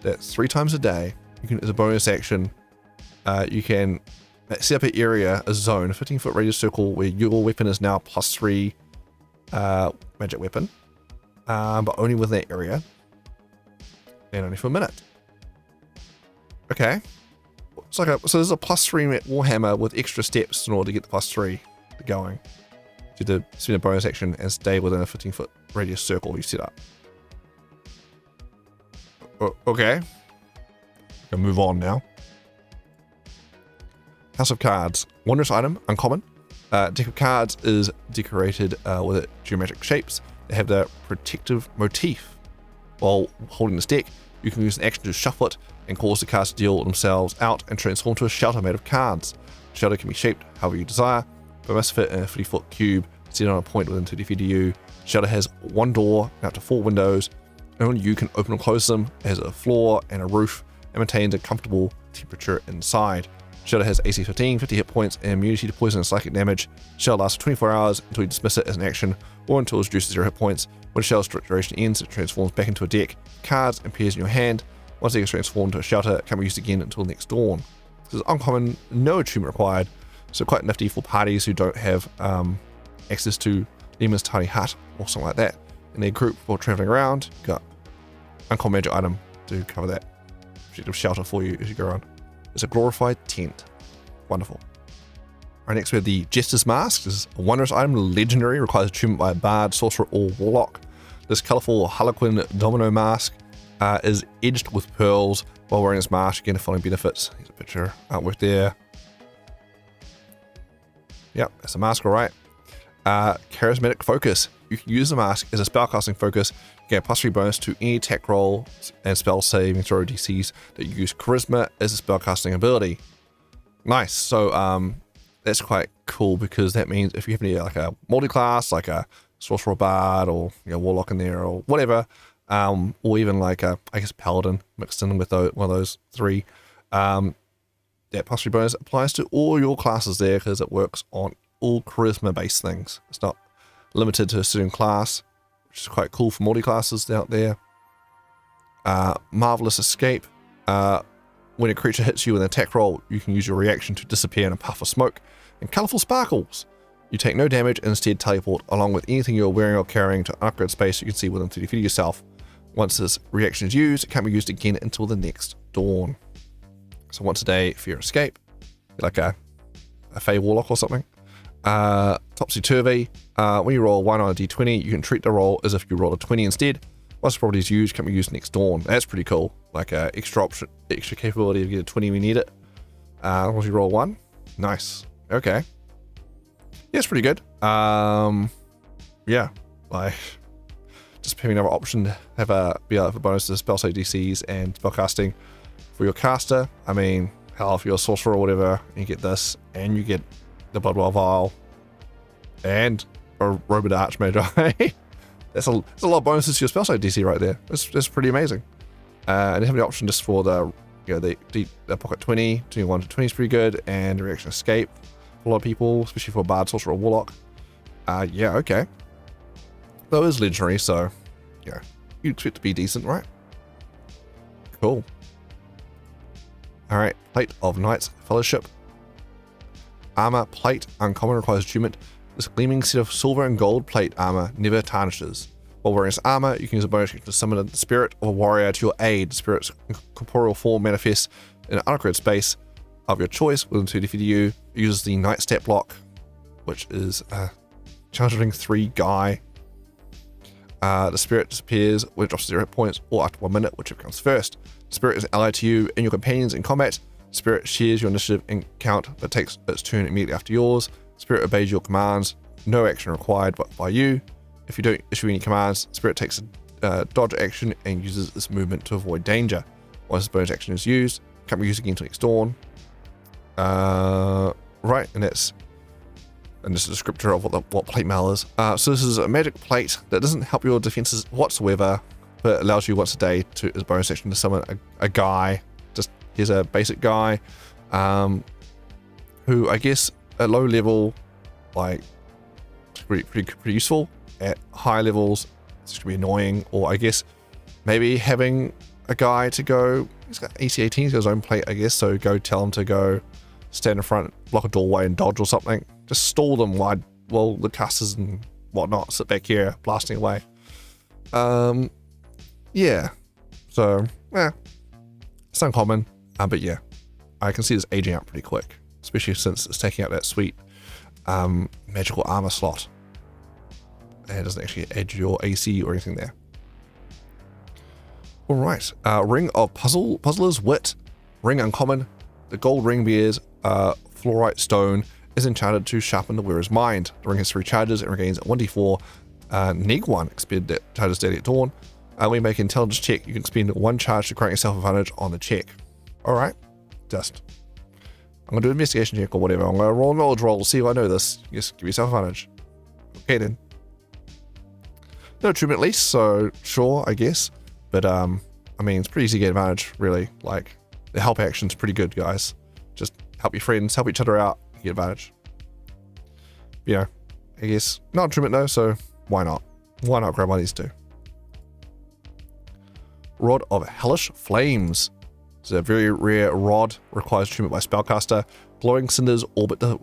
That's 3 times a day. You can, as a bonus action, you can set up an area, a zone, a 15-foot radius circle where your weapon is now +3 magic weapon, but only within that area, and only for a minute. Okay, it's like so there's a +3 Warhammer with extra steps in order to get the +3 going. You have to spend a bonus action and stay within a 15-foot radius circle you set up. Okay, gonna move on now. House of Cards, wondrous item, uncommon. Deck of cards is decorated with geometric shapes. They have the protective motif. While holding this deck, you can use an action to shuffle it and cause the cards to deal themselves out and transform to a shelter made of cards. The shelter can be shaped however you desire, but must fit in a 50-foot cube set on a point within 30 feet of you. The shelter has 1 door and up to 4 windows. Only you can open or close them. It has a floor and a roof and maintains a comfortable temperature inside. Shelter has AC 15, 50 hit points, and immunity to poison and psychic damage. Shelter lasts for 24 hours until you dismiss it as an action, or until it reduces 0 hit points. When the shelter's duration ends, it transforms back into a deck, cards, and appears in your hand. Once it gets transformed to a shelter, it can't be used again until next dawn. This is uncommon, no attunement required, so quite nifty for parties who don't have access to Demon's Tiny Hut or something like that. In their group while traveling around, you've got uncommon magic item to cover that objective shelter for you as you go around. It's a glorified tent. Wonderful. Alright, next we have the Jester's Mask. This is a wondrous item, legendary, requires attunement by a bard, sorcerer, or warlock. This colourful Harlequin domino mask is edged with pearls. While wearing this mask, you get the following benefits. Here's a picture artwork there. Yep, that's the mask, alright. Charismatic Focus. You can use the mask as a spellcasting focus. You get a +3 bonus to any attack roll and spell saving throw DCs that you use charisma as a spellcasting ability. Nice. So that's quite cool because that means if you have any like a multi-class, like a sorcerer bard or warlock in there or whatever, or even like a I guess paladin mixed in with one of those 3, that +3 bonus applies to all your classes there because it works on all charisma based things. It's not limited to a certain class, which is quite cool for multi-classes out there. Marvelous Escape. When a creature hits you with an attack roll, you can use your reaction to disappear in a puff of smoke. And Colourful Sparkles. You take no damage and instead teleport along with anything you're wearing or carrying to an upgrade space you can see within 30 feet of yourself. Once this reaction is used, it can't be used again until the next dawn. So once a day for your escape, like a Fey Warlock or something. Topsy-turvy. When you roll a 1 on a d20, you can treat the roll as if you rolled a 20 instead. Once the property is used, can be used next dawn. That's pretty cool. Like extra option, extra capability to get a 20 when you need it. Once you roll 1. Nice. Okay. Yeah, it's pretty good. Yeah, like just having another option to have be able to have a bonus to spell save DCs and spellcasting for your caster. I mean, hell, if you're a sorcerer or whatever, you get this, and you get the Bloodwell Vial, and a Robot Archmage. That's a lot of bonuses to your spell save DC right there. That's pretty amazing. And they have the option just for the the pocket 20, 21 to 20 is pretty good, and the reaction escape for a lot of people, especially for a bard, sorcerer, or warlock. Yeah, okay. Though it is legendary, so yeah, you'd expect to be decent, right? Cool. Alright, Plate of Knight's Fellowship. Armor plate, uncommon, requires attunement. This gleaming set of silver and gold plate armor never tarnishes. While wearing this armor, you can use a bonus action to summon the spirit of a warrior to your aid. The spirit's corporeal form manifests in an unoccupied space of your choice within 2D for you. It uses the night step block, which is a charging 3 guy. The spirit disappears when it drops 0 hit points or after 1 minute, whichever comes first. The spirit is allied to you and your companions in combat. Spirit shares your initiative and count, but takes its turn immediately after yours. Spirit obeys your commands. No action required by you. If you don't issue any commands, Spirit takes a dodge action and uses its movement to avoid danger. Once this bonus action is used, it can't be used again until next dawn. Right, and this is a descriptor of what plate mail is. So this is a magic plate that doesn't help your defenses whatsoever, but allows you once a day to, as a bonus action, to summon a guy. Just here's a basic guy, who I guess at low level, like pretty useful. At high levels, it's gonna be annoying. Or I guess maybe having a guy to go. He's got AC 18, he's got his own plate, I guess. So go tell him to go stand in front, block a doorway, and dodge or something. Just stall them while the casters and whatnot sit back here blasting away. Yeah. So it's uncommon, but yeah, I can see this aging out pretty quick, especially since it's taking out that sweet magical armor slot. And it doesn't actually add your AC or anything there. Alright, Ring of Puzzler's Wit. Ring uncommon. The gold ring bears fluorite stone, is enchanted to sharpen the wearer's mind. The ring has 3 charges and regains 1d4 neg 1 expended that charges daily at dawn. When you make an intelligence check, you can spend 1 charge to grant yourself advantage on the check. Alright, I'm gonna do an investigation check or whatever. I'm gonna roll a knowledge roll to see if I know this. Just give yourself advantage. Okay then. No attunement at least, so sure, I guess. But I mean, it's pretty easy to get advantage, really. Like, the help action's pretty good, guys. Just help your friends, help each other out, get advantage. You know, I guess not attunement though, so why not? Why not grab one of these two? Rod of Hellish Flames. It's a very rare rod, requires attunement by spellcaster. Glowing cinders orbit the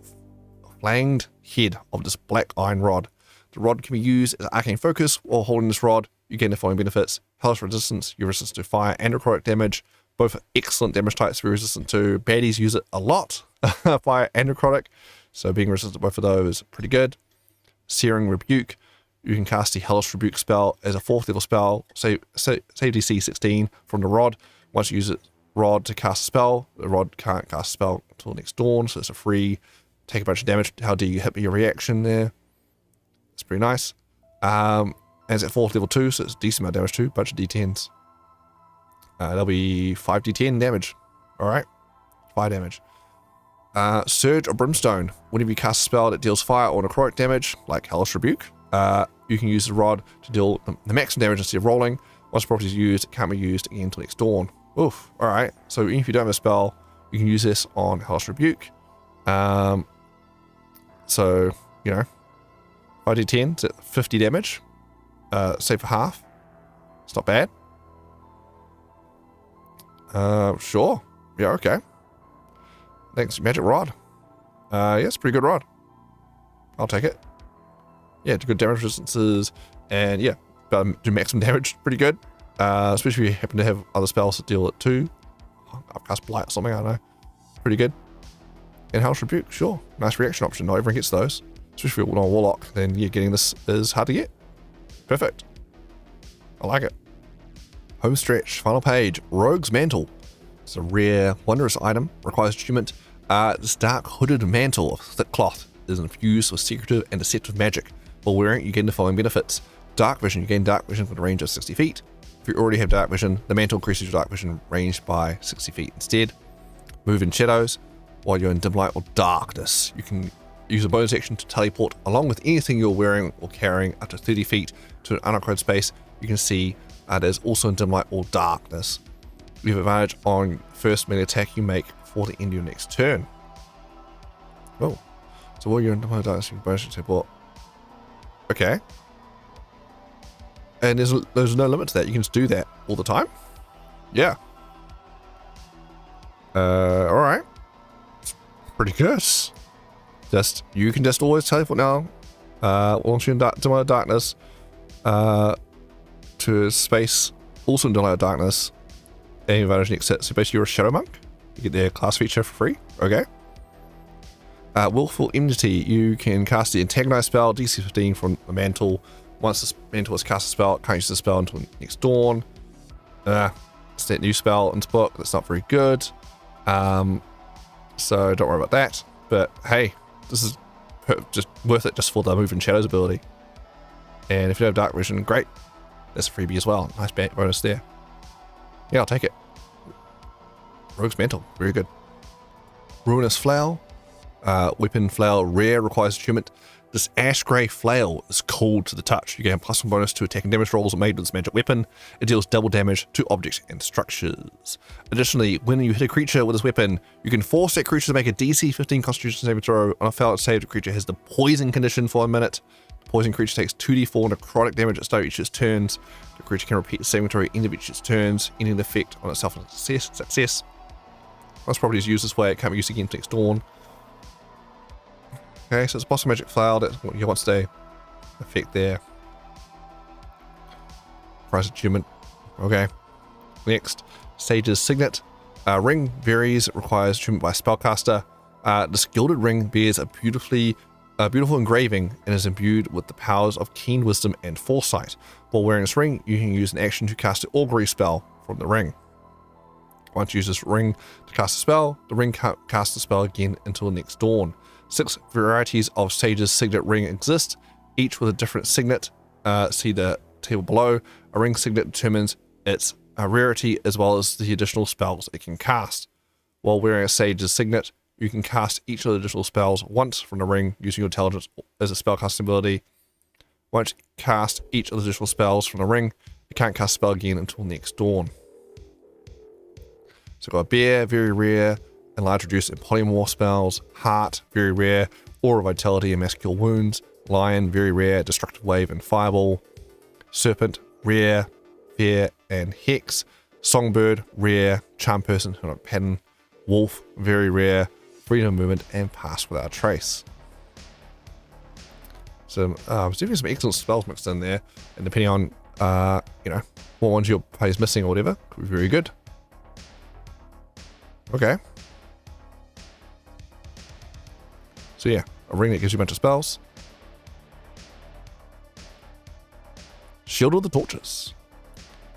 flanged head of this black iron rod. The rod can be used as arcane focus. While holding this rod, you gain the following benefits: hellish resistance, you're resistant to fire and necrotic damage. Both excellent damage types to be resistant to. Baddies use it a lot, fire and necrotic, so being resistant to both of those pretty good. Searing Rebuke. You can cast the Hellish Rebuke spell as a 4th level spell, save DC 16 from the rod. Once you use it rod to cast a spell, the rod can't cast a spell until next dawn, so it's a free take a bunch of damage. How do you hit your reaction there? It's pretty nice. And it's at 4th level 2, so it's a decent amount of damage too. Bunch of d10s. That'll be 5d10 damage. Alright. 5 damage. Surge of Brimstone. Whenever you cast a spell that deals fire or necrotic damage, like Hellish Rebuke, you can use the rod to deal the maximum damage instead of rolling. Once the property is used, it can't be used again until next dawn. Oof. Alright. So even if you don't have a spell, you can use this on Hellish Rebuke. So, you know, 5d10, it's at 50 damage. Save for half. It's not bad. Sure. Yeah, okay. Thanks, Magic Rod. Yeah, it's a pretty good rod. I'll take it. Yeah, good damage resistances, and yeah, do maximum damage pretty good. Especially if you happen to have other spells that deal it too. Upcast Blight or something, I don't know. Pretty good. And Hellish Rebuke, sure. Nice reaction option. Not everyone gets those. Especially if you're not a Warlock, then yeah, getting this is hard to get. Perfect. I like it. Home stretch, final page. Rogue's Mantle. It's a rare, wondrous item. Requires attunement. This dark hooded mantle of thick cloth is infused with secretive and deceptive magic. While wearing it, you gain the following benefits. Dark vision. You gain dark vision with a range of 60 feet. If you already have dark vision, the mantle increases your dark vision range by 60 feet instead. Move in shadows. While you're in dim light or darkness, you can use a bonus action to teleport along with anything you're wearing or carrying up to 30 feet to an unoccupied space you can see that is also in dim light or darkness. You have advantage on first melee attack you make before the end of your next turn. Oh, so while you're in dim light or darkness, you can bonus action teleport. Okay. And there's no limit to that. You can just do that all the time. Yeah. All right. Pretty good. You can just always teleport now. Once you're in dim light or darkness, to space also in dim light or darkness, and advantage next set. So basically, you're a shadow monk. You get their class feature for free. Okay. Willful Enmity. You can cast the Antagonize spell, DC 15 from the mantle. Once this mantle has cast a spell, can't use the spell until next dawn. It's that new spell in this book. That's not very good. So don't worry about that. But hey, this is just worth it just for the Move in Shadows ability. And if you have Dark Vision, great. That's a freebie as well. Nice bonus there. Yeah, I'll take it. Rogue's Mantle, very good. Ruinous Flail. Weapon Flail rare, requires attunement. This ash grey flail is cold to the touch. You gain +1 bonus to attack and damage rolls made with this magic weapon. It deals double damage to objects and structures. Additionally, when you hit a creature with this weapon, you can force that creature to make a DC 15 Constitution saving throw. On a failed save, the creature has the poison condition for 1 minute. The poison creature takes 2d4 necrotic damage at the start of each of its turns. The creature can repeat the saving throw at the end of each of its turns, ending the effect on itself on success. Most properties used this way, it can't be used again next dawn. Okay, so it's boss magic flail, that's what you want to stay effect there. Price attunement. Okay. Next, Sage's Signet. Ring varies, requires attunement by spellcaster. This gilded ring bears a beautiful engraving and is imbued with the powers of keen wisdom and foresight. While wearing this ring, you can use an action to cast an augury spell from the ring. Once you use this ring to cast a spell, the ring can't cast the spell again until next dawn. 6 varieties of Sage's Signet ring exist, each with a different signet. See the table below. A ring signet determines its rarity as well as the additional spells it can cast. While wearing a Sage's Signet, you can cast each of the additional spells once from the ring using your intelligence as a spellcasting ability. Once you cast each of the additional spells from the ring, you can't cast a spell again until next dawn. So we've got Bear, very rare. Enlarge, reduce, and polymorph spells. Heart, very rare. Aura, vitality, and mass kill wounds. Lion, very rare. Destructive wave and fireball. Serpent, rare. Fear and hex. Songbird, rare. Charm person, hypnotic pattern. Wolf, very rare. Freedom of movement and pass without a trace. So there's definitely some excellent spells mixed in there, and depending on what ones your play is missing or whatever, could be very good. Okay. So yeah, a ring that gives you a bunch of spells. Shield of the Torches.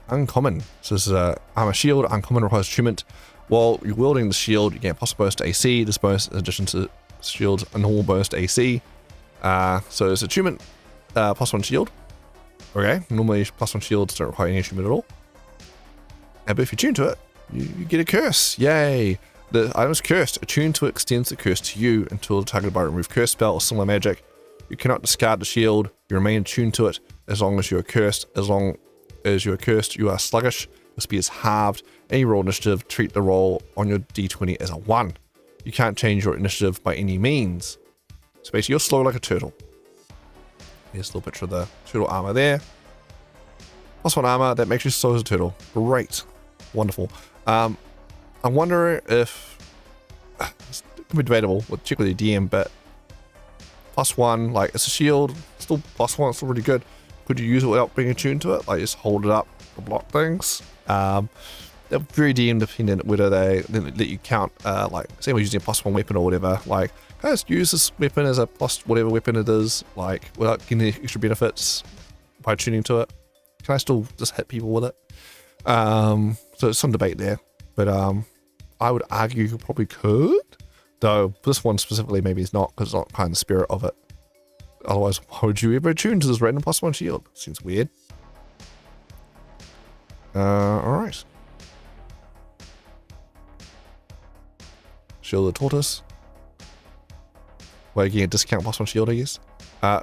Uncommon. So this is armor shield. Uncommon, requires attunement. While you're wielding the shield, you get a possible bonus to AC. This bonus, in addition to shields, a normal bonus to AC. So it's attunement, +1 shield. Okay, normally +1 shields don't require any attunement at all. But if you tune to it, you get a curse. Yay! The item is cursed. Attune to it extends the curse to you until targeted by a remove curse spell or similar magic. You cannot discard the shield. You remain attuned to it as long as you are cursed. As long as you are cursed, you are sluggish. Your speed is halved. Any roll initiative, treat the roll on your d20 as a 1. You can't change your initiative by any means. So basically, you're slow like a turtle. Here's a little picture of the turtle armor there. +1 armor, that makes you slow as a turtle. Great. Wonderful. I wonder if it could be debatable. We'll check with the DM, but +1, like it's a shield, still +1, still really good. Could you use it without being attuned to it? Like just hold it up to block things. They're very DM dependent whether they let you count. Like say we're using a +1 weapon or whatever. Like can I just use this weapon as a plus whatever weapon it is, like without getting any extra benefits by tuning to it? Can I still just hit people with it? So there's some debate there. But I would argue you probably could, though this one specifically maybe is not, because it's not kind of the spirit of it. Otherwise, why would you ever attune to this random +1 shield? Seems weird. Alright. Shield of the Tortoise. Well, again, discount +1 shield, I guess.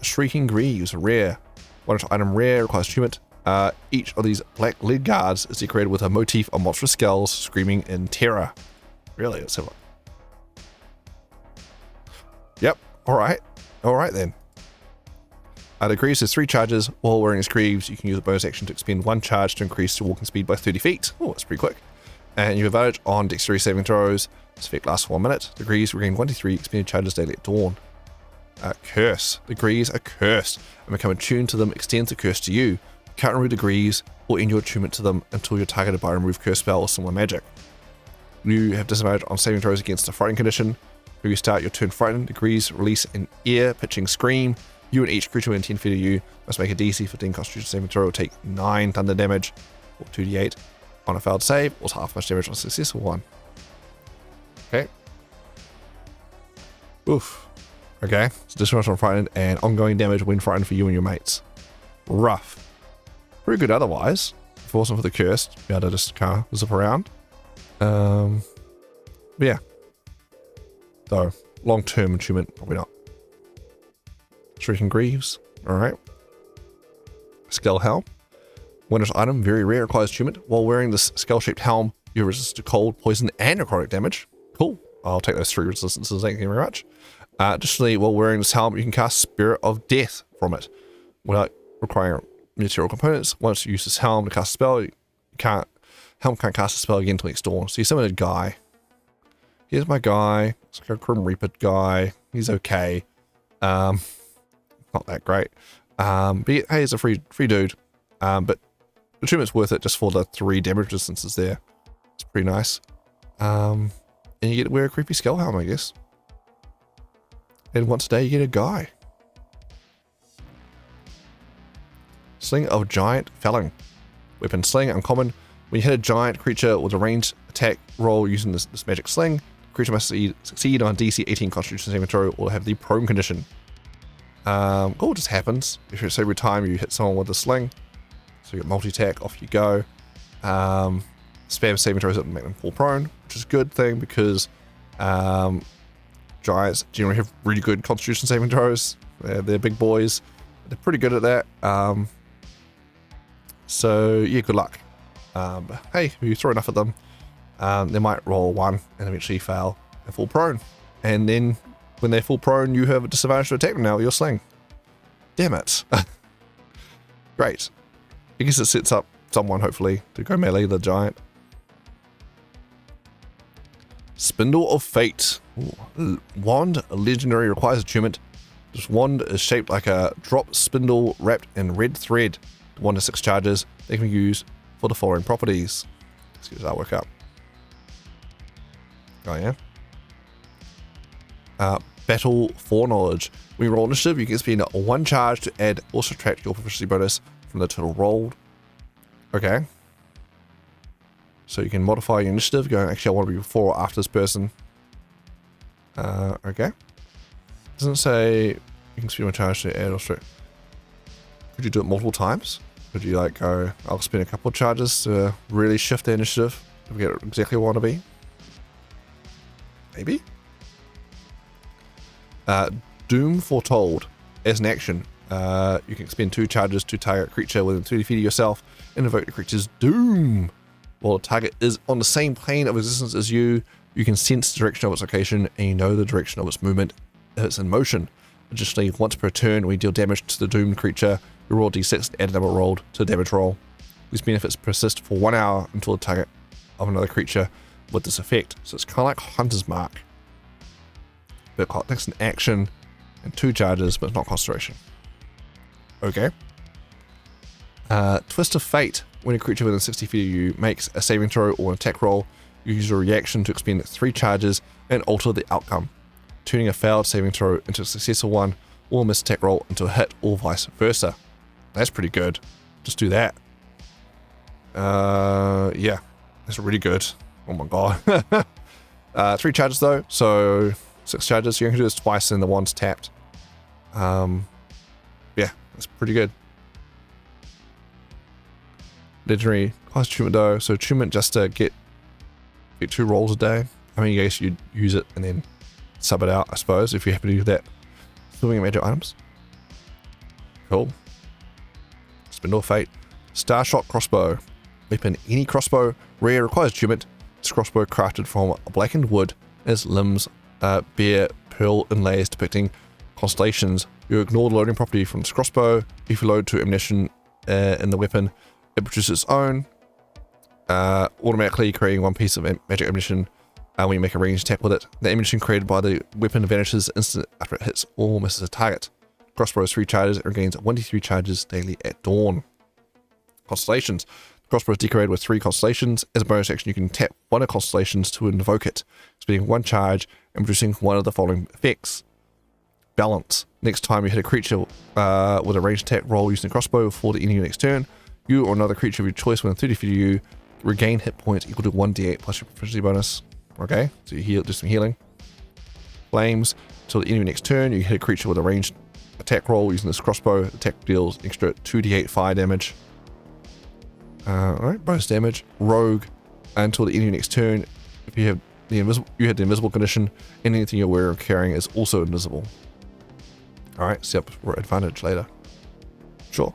Shrieking Greaves, rare. One item rare, requires attunement. Each of these black lead guards is decorated with a motif of monstrous skulls screaming in terror. Really? Let's have a look. Yep. Alright. Alright then. The Greaves has 3 charges. While wearing his Greaves, you can use a bonus action to expend 1 charge to increase your walking speed by 30 feet. Oh, that's pretty quick. And you have advantage on dexterity saving throws. This effect lasts for 1 minute. The Greaves regain 1d3 expended charges daily at dawn. Curse. The Greaves are cursed, and become attuned to them extends the curse to you. Can't remove the Greaves or end your attunement to them until you're targeted by a remove curse spell or similar magic. You have disadvantage on saving throws against a frightening condition. When you start your turn frightened, degrees release an ear-pitching scream. You and each creature within 10 feet of you must make a DC 15 Constitution saving throw or take 9 thunder damage, or 2d8 on a failed save, or half much damage on a successful one. Okay. Oof. Okay, so disadvantage on frightened and ongoing damage when frightened for you and your mates. Rough. Pretty good otherwise. If it wasn't for the curse, be able to just kind of zip around. But yeah. Though, long-term attunement, probably not. Shrieking Greaves, alright. Skull Helm. Winner's item, very rare, requires attunement. While wearing this skull-shaped helm, you resist to cold, poison, and necrotic damage. Cool. I'll take those 3 resistances, thank you very much. Additionally, while wearing this helm, you can cast Spirit of Death from it without requiring material components. Once you use this helm to cast a spell, helm can't cast a spell again until next dawn. So you summon a guy. Here's my guy. It's like a Grim Reaper guy. He's okay. Not that great. But yeah, hey, he's a free dude. But the attunement's worth it just for the 3 damage distances there. It's pretty nice. And you get to wear a creepy skull helm, I guess. And once a day you get a guy. Sling of Giant Felling. Weapon Sling, uncommon. When you hit a giant creature with a ranged attack roll using this magic sling, the creature must succeed on DC 18 Constitution saving throw or have the prone condition. It just happens. So every time you hit someone with a sling, so you get multi-attack, off you go. Spam saving throws that make them fall prone, which is a good thing because giants generally have really good Constitution saving throws. They're big boys. They're pretty good at that. So yeah, good luck. But hey, if you throw enough at them, they might roll 1 and eventually fail and fall prone. And then when they fall prone, you have a disadvantage to attack them now with your sling. Damn it. Great. I guess it sets up someone, hopefully, to go melee the giant. Spindle of Fate. Ooh. Wand, a legendary, requires attunement. This wand is shaped like a drop spindle wrapped in red thread. The wand has 6 charges. They can be used for the following properties. Let's get that work up. Oh yeah. Battle Foreknowledge. When you roll initiative, you can spend 1 charge to add or subtract your proficiency bonus from the total rolled. Okay. So you can modify your initiative, going, actually I want to be before or after this person. Okay. Doesn't say you can spend 1 charge to add or subtract. Could you do it multiple times? Could you like go, I'll spend a couple of charges to really shift the initiative to get exactly where I want to be? Maybe? Doom Foretold. As an action, you can expend 2 charges to target a creature within 30 feet of yourself and invoke the creature's doom. While the target is on the same plane of existence as you, you can sense the direction of its location and you know the direction of its movement if it's in motion. Additionally, once per turn, when you deal damage to the doomed creature, you roll d6 and add a number rolled to the damage roll. These benefits persist for 1 hour until the target of another creature with this effect. So it's kind of like Hunter's Mark. But it takes an action and 2 charges, but it's not concentration. Okay. Twist of Fate. When a creature within 60 feet of you makes a saving throw or an attack roll, you use a reaction to expend 3 charges and alter the outcome, turning a failed saving throw into a successful one, or a missed attack roll into a hit, or vice versa. That's pretty good. Just do that. Yeah, that's really good. Oh my god. 3 charges though, so 6 charges. So you can do this twice and the one's tapped. Yeah, that's pretty good. Legendary class attunement though, so attunement just to get 2 rolls a day. I mean, I guess you'd use it and then sub it out, I suppose, if you happen to do that. Swimming magic items. Cool. Spindle of Fate. Starshot Crossbow. Weapon, any crossbow. Rare, requires attunement. This crossbow crafted from blackened wood. Its limbs bear pearl inlays depicting constellations. You ignore the loading property from this crossbow. If you load 2 ammunition in the weapon, it produces its own, automatically creating 1 piece of magic ammunition when you make a ranged attack with it. The ammunition created by the weapon vanishes instant after it hits or misses a target. Crossbow is 3 charges and regains 1d3 charges daily at dawn. Constellations. Crossbow is decorated with 3 constellations. As a bonus action, you can tap one of the constellations to invoke it, spending 1 charge and producing one of the following effects. Balance. Next time you hit a creature with a ranged attack, roll using a crossbow for the enemy next turn. You or another creature of your choice within 30 feet of you regain hit points equal to 1d8 plus your proficiency bonus. Okay, so you do some healing. Flames. Till the enemy next turn, you hit a creature with a ranged attack roll using this crossbow. Attack deals extra 2d8 fire damage. Alright, bonus damage. Rogue. Until the enemy next turn, if you have the invisible condition, anything you're wearing or carrying is also invisible. Alright, set up for advantage later. Sure.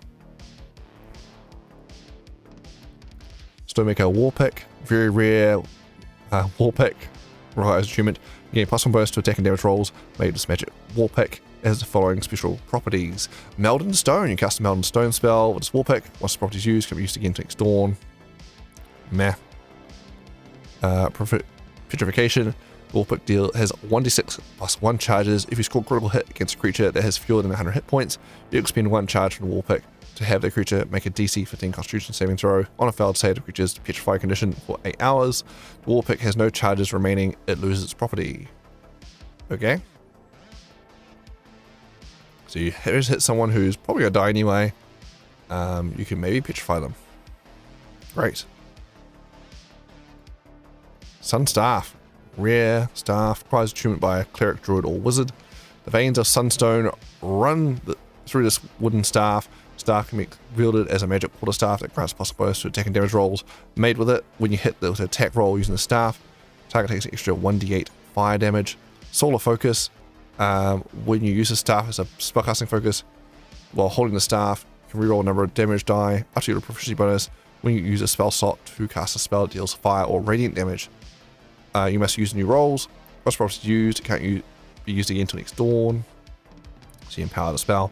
Stonemaker War Pick. Very rare War Pick. Requires attunement. You gain +1 bonus to attack and damage rolls made with this magic War Pick. Has the following special properties. Melden Stone. You cast a Melden Stone spell with this War Pick. Once the property is used, can be used again to next dawn. Meh. Petrification. War Pick deal has 1d6 plus 1 charges. If you score a critical hit against a creature that has fewer than 100 hit points, you expend 1 charge from the War Pick to have the creature make a DC 15 Constitution saving throw. On a failed save, the creature's petrified condition for 8 hours. The War Pick has no charges remaining. It loses its property. Okay. So you hit someone who's probably going to die anyway. You can maybe petrify them. Great. Sun Staff. Rare staff. Requires attunement by a cleric, druid, or wizard. The veins of sunstone run through this wooden staff. Staff can be wielded as a magic quarterstaff that grants possible bonus to attack and damage rolls made with it. When you hit the attack roll using the staff, target takes an extra 1d8 fire damage. Solar Focus. When you use the staff as a spellcasting focus while holding the staff, you can reroll a number of damage die up to your proficiency bonus. When you use a spell slot to cast a spell that deals fire or radiant damage, you must use new rolls. Once the is used, it can't be used again until next dawn. So you empower the spell.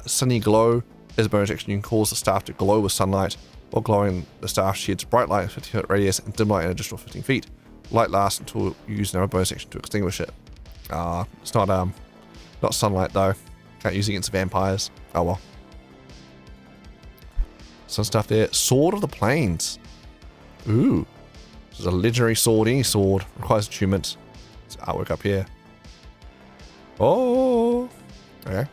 Sunny Glow. As a bonus action, you can cause the staff to glow with sunlight. While glowing, the staff sheds bright light in 15 foot radius and dim light an additional 15 feet. Light lasts until you use another bonus action to extinguish it. It's not sunlight though. Can't use it against vampires. Oh well. Some stuff there. Sword of the Plains. Ooh. This is a legendary sword. Any sword requires attunement. It's artwork up here. Oh. Okay.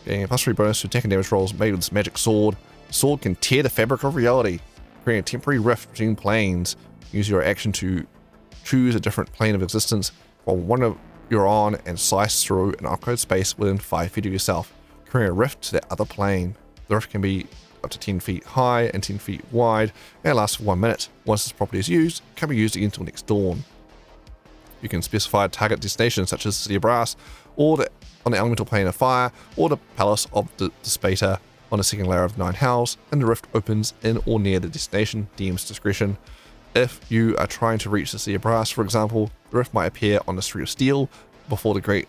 Getting a +3 bonus to attack and damage rolls made with this magic sword. The sword can tear the fabric of reality, creating a temporary rift between planes. Use your action to choose a different plane of existence while one of you're on and slice through an occupied space within 5 feet of yourself, creating a rift to that other plane. The rift can be up to 10 feet high and 10 feet wide and lasts for 1 minute. Once this property is used, it can be used again until next dawn. You can specify a target destination such as the City of Brass, or on the elemental plane of fire, or the Palace of the Spater on the second layer of 9 hells, and the rift opens in or near the destination. DM's discretion. If you are trying to reach the City of Brass, for example, the rift might appear on the Street of Steel before the Gate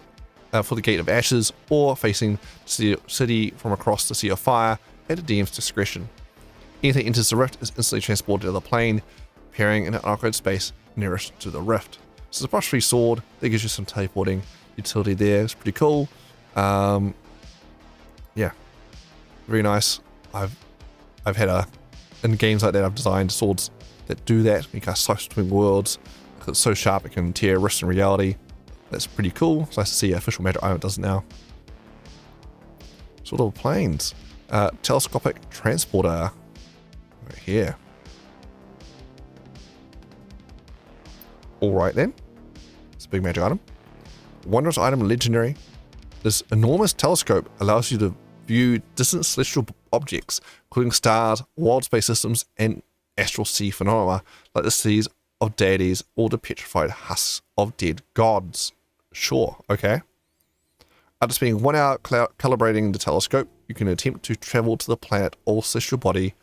of Ashes, or facing the city from across the Sea of Fire at the DM's discretion. Anything enters the rift is instantly transported to the plane, appearing in an occupied space nearest to the rift. This is a +3 sword that gives you some teleporting utility there. It's pretty cool. Yeah, very nice. I've had in games like that I've designed swords that do that. You cast Slice Between Worlds. It's so sharp it can tear rifts in reality. That's pretty cool. It's nice to see official magic item does it now. Sword of the Plains. Telescopic transporter. Right here. Alright then. It's a big magic item. Wondrous item, legendary. This enormous telescope allows you to view distant celestial objects, including stars, wild space systems, and astral sea phenomena, like the seas of deities or the petrified husks of dead gods. Sure, okay. After spending 1 hour calibrating the telescope, you can attempt to travel to the planet or celestial body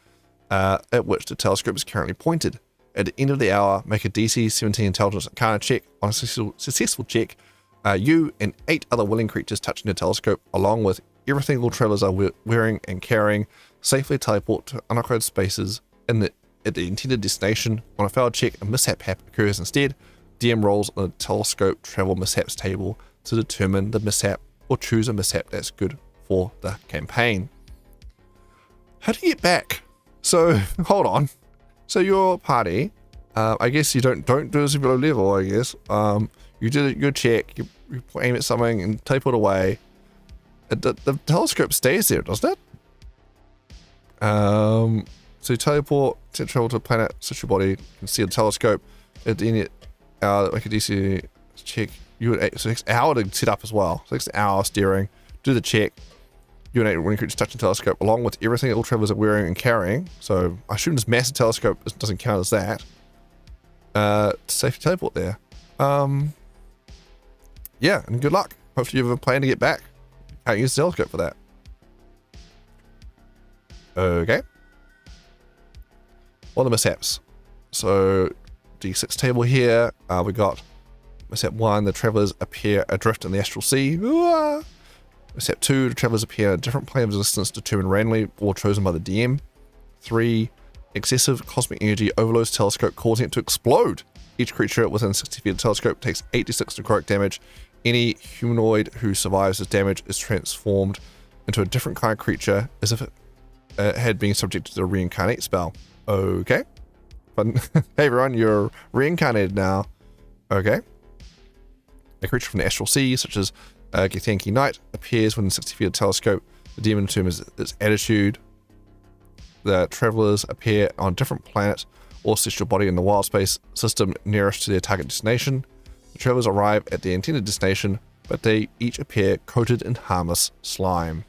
at which the telescope is currently pointed. At the end of the hour, make a DC 17 Intelligence Arcana check. On a successful check, you and 8 other willing creatures touching the telescope, along with everything all travelers are wearing and carrying, safely teleport to unoccupied spaces at the intended destination. On a failed check, a mishap occurs instead. DM rolls on the telescope travel mishaps table to determine the mishap or choose a mishap that's good for the campaign. How do you get back? So hold on. So your party, I guess you don't do this below level. I guess you did your check. You aim at something and teleport away. The telescope stays there, doesn't it? So you teleport, travel to a planet, switch your body, you can see the telescope. At the end, make a DC check. So it takes an hour to set up as well. So it takes an hour steering. Do the check. You and when you touch the telescope, along with everything that all travelers are wearing and carrying. So I assume this massive telescope doesn't count as that. Safe to teleport there. Yeah, and good luck. Hopefully you have a plan to get back. Can't use the telescope for that. Okay. All the mishaps. So D6 table here. We got mishap 1, the travelers appear adrift in the astral sea. Mishap 2, the travelers appear in a different plane of existence determined randomly or chosen by the DM. 3, excessive cosmic energy overloads telescope, causing it to explode. Each creature within 60 feet of the telescope takes 86 necrotic damage. Any humanoid who survives this damage is transformed into a different kind of creature as if it had been subjected to a reincarnate spell. Okay. Fun. Hey everyone, you're reincarnated now. Okay. A creature from the astral sea, such as Githyanki Knight, appears within 60 feet of the telescope. The demon determines its attitude. The travelers appear on a different planet or celestial body in the wild space system nearest to their target destination. The travelers arrive at their intended destination, but they each appear coated in harmless slime.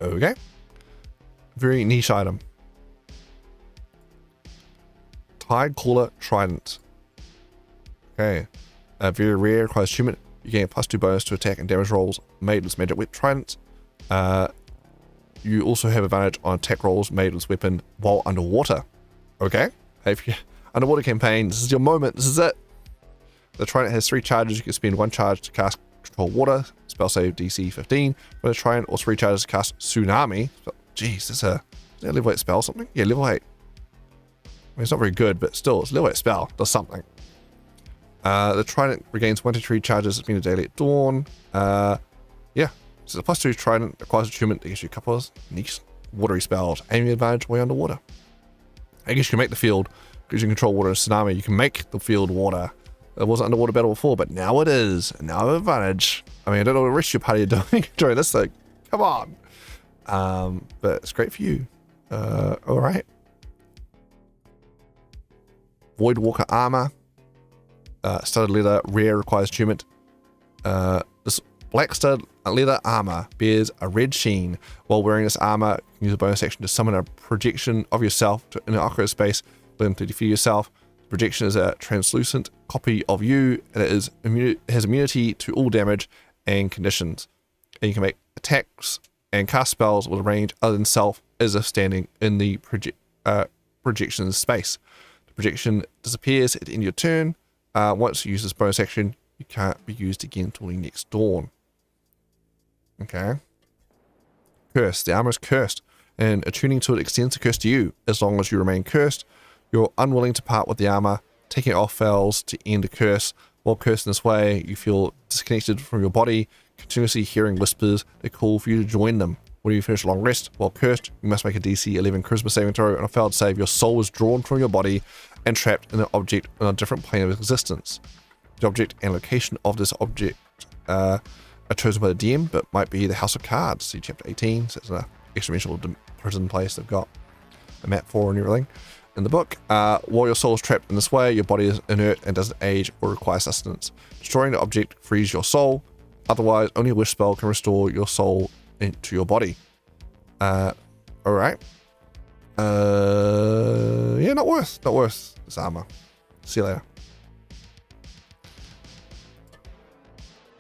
Okay. Very niche item. Tidecaller Trident. Okay. Very rare, requires achievement. You gain a +2 bonus to attack and damage rolls made with magic whip trident. You also have advantage on attack rolls made with this weapon while underwater. Okay. Hey, if you underwater campaign, this is your moment. This is it. The trident has 3 charges. You can spend 1 charge to cast control water. Spell save DC 15. For the trident, or 3 charges to cast tsunami. Jeez, is that a level 8 spell or something? Yeah, level 8. I mean, it's not very good, but still, it's a level 8 spell. Does something. The trident regains 1 to 3 charges. It's been a daily at dawn. Yeah. So the +2 trident acquires attunement that gives you a couple of niche watery spells. Aiming advantage way underwater. I guess you can make the field, because you can control water in tsunami, you can make the field water. It wasn't underwater battle before, but now it is. And now I have advantage. I mean, I don't know what the rest of your party are doing during this thing. Come on. But it's great for you. Alright. Voidwalker armor. Studded leather, rare, requires attunement. This black studded leather armor bears a red sheen. While wearing this armor, you can use a bonus action to summon a projection of yourself in an awkward space within 30 feet of yourself. The projection is a translucent copy of you, and it has immunity to all damage and conditions. And you can make attacks and cast spells with a range other than self as if standing in the projection space. The projection disappears at the end of your turn. Once you use this bonus action, you can't be used again until the next dawn. Okay. Cursed. The armor is cursed, and attuning to it extends the curse to you. As long as you remain cursed, you're unwilling to part with the armor. Taking it off fails to end the curse. While cursed in this way, you feel disconnected from your body, continuously hearing whispers that call for you to join them. When you finish a long rest, while cursed, you must make a DC 11 charisma saving throw. On a failed save, your soul is drawn from your body and trapped in an object on a different plane of existence. The object and location of this object are chosen by the DM, but might be the House of Cards. See chapter 18, so it's an extra-dimensional prison place they've got a map for and everything in the book. While your soul is trapped in this way, your body is inert and doesn't age or require sustenance. Destroying the object frees your soul. Otherwise, only a wish spell can restore your soul into your body. Alright. Yeah, not worth this armor. See you later.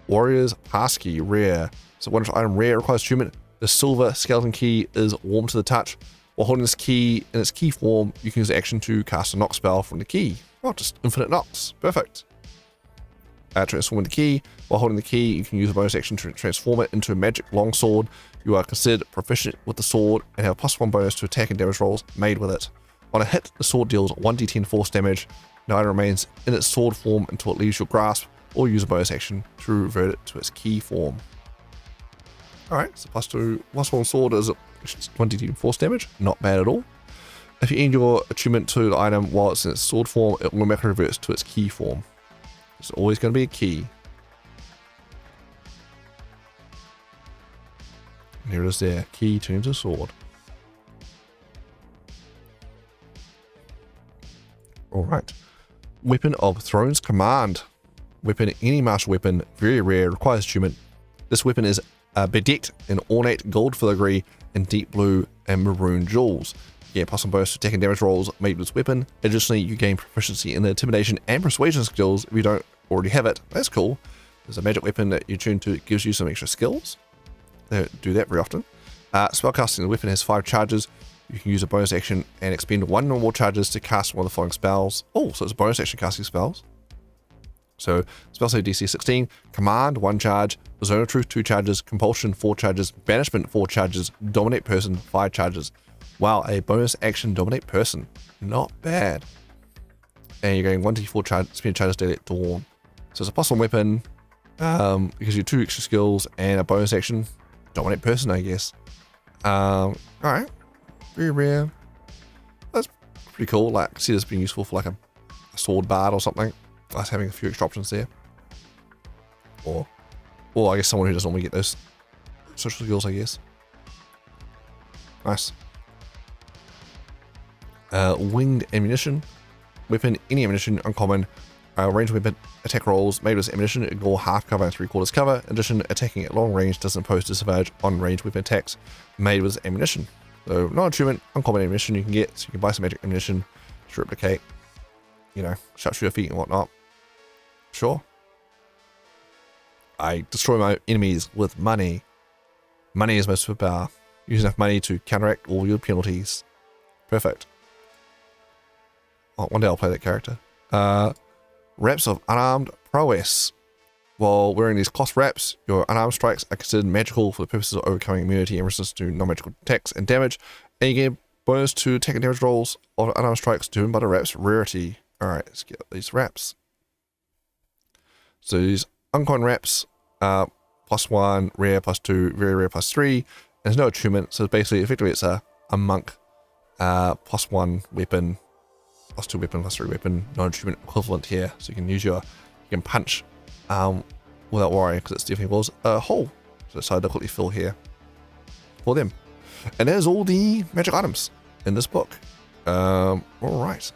Warrior's Passkey, rare. So one item rare requires attunement. The silver skeleton key is warm to the touch. While holding this key in its key form, you can use the action to cast a knock spell from the key. Oh, just infinite knocks. Perfect. Transforming the key. While holding the key, you can use a bonus action to transform it into a magic longsword. You are considered proficient with the sword and have a +1 bonus to attack and damage rolls made with it. On a hit, the sword deals 1d10 force damage. The item remains in its sword form until it leaves your grasp, or use a bonus action to revert it to its key form. Alright, so +1 sword is 20 force damage. Not bad at all. If you end your attunement to the item while it's in its sword form, it will automatically reverse to its key form. It's always going to be a key. And here it is there. Key turns into sword. Alright. Weapon of Throne's Command. Weapon, any martial weapon, very rare, requires attunement. This weapon is bedecked in ornate gold filigree and deep blue and maroon jewels. You get +1 bonus to attack and damage rolls made with this weapon. Additionally, you gain proficiency in the intimidation and persuasion skills if you don't already have it. That's cool. There's a magic weapon that you tune to, it gives you some extra skills. They don't do that very often. Spellcasting, the weapon has 5 charges. You can use a bonus action and expend 1 or more charges to cast one of the following spells. Oh, so it's a bonus action casting spells. So, spell save DC 16, Command 1 charge, Zone of Truth 2 charges, Compulsion 4 charges, Banishment 4 charges, Dominate Person 5 charges. Wow, a bonus action Dominate Person. Not bad. And you're getting 1d4 spend charges daily at dawn. So it's a +1 weapon, because you 2 extra skills and a bonus action Dominate Person, I guess. Alright. Very rare. That's pretty cool. Like, I can see this being useful for like a sword bard or something. Us having a few extra options there. Or I guess someone who doesn't normally get those social skills, I guess. Nice. Winged ammunition. Weapon, any ammunition, uncommon. Ranged weapon, attack rolls made with ammunition, ignore half cover and 3/4 cover. In addition, attacking at long range doesn't impose disadvantage on ranged weapon attacks made with ammunition. So, non-attunement, uncommon ammunition you can get, so you can buy some magic ammunition to replicate, you know, sharpshooter feet and whatnot. Sure. I destroy my enemies with money. Money is my superpower. Use enough money to counteract all your penalties. Perfect. Oh, one day I'll play that character. Wraps of unarmed prowess. While wearing these cloth wraps, your unarmed strikes are considered magical for the purposes of overcoming immunity and resistance to non-magical attacks and damage. And you get a bonus to attack and damage rolls of unarmed strikes driven by the wrap's rarity. Alright, let's get these wraps. So these uncommon wraps are +1, rare +2, very rare +3. There's no attunement, so basically, effectively, it's a monk +1 weapon, +2 weapon, +3 weapon, non-attunement equivalent here. So you can use you can punch without worrying, because it definitely was a hole. So I decided to quickly fill here for them. And there's all the magic items in this book. Alright.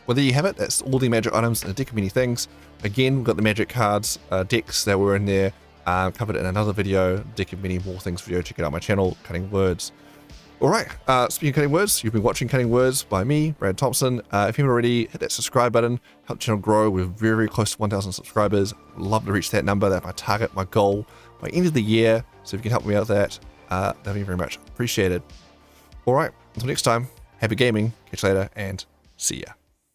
Well, there you have it. That's all the magic items in a deck of many things. Again, we've got the magic cards, decks that were in there, covered in another video, deck of many more things video. Check it out on my channel, Cutting Words. Alright, speaking of Cutting Words, you've been watching Cutting Words by me, Brad Thompson. If you haven't already, hit that subscribe button, help the channel grow. We're very, very close to 1,000 subscribers. Love to reach that number. That's my target, my goal by end of the year. So if you can help me out with that, that'd be very much appreciated. Alright, until next time, happy gaming, catch you later, and see ya.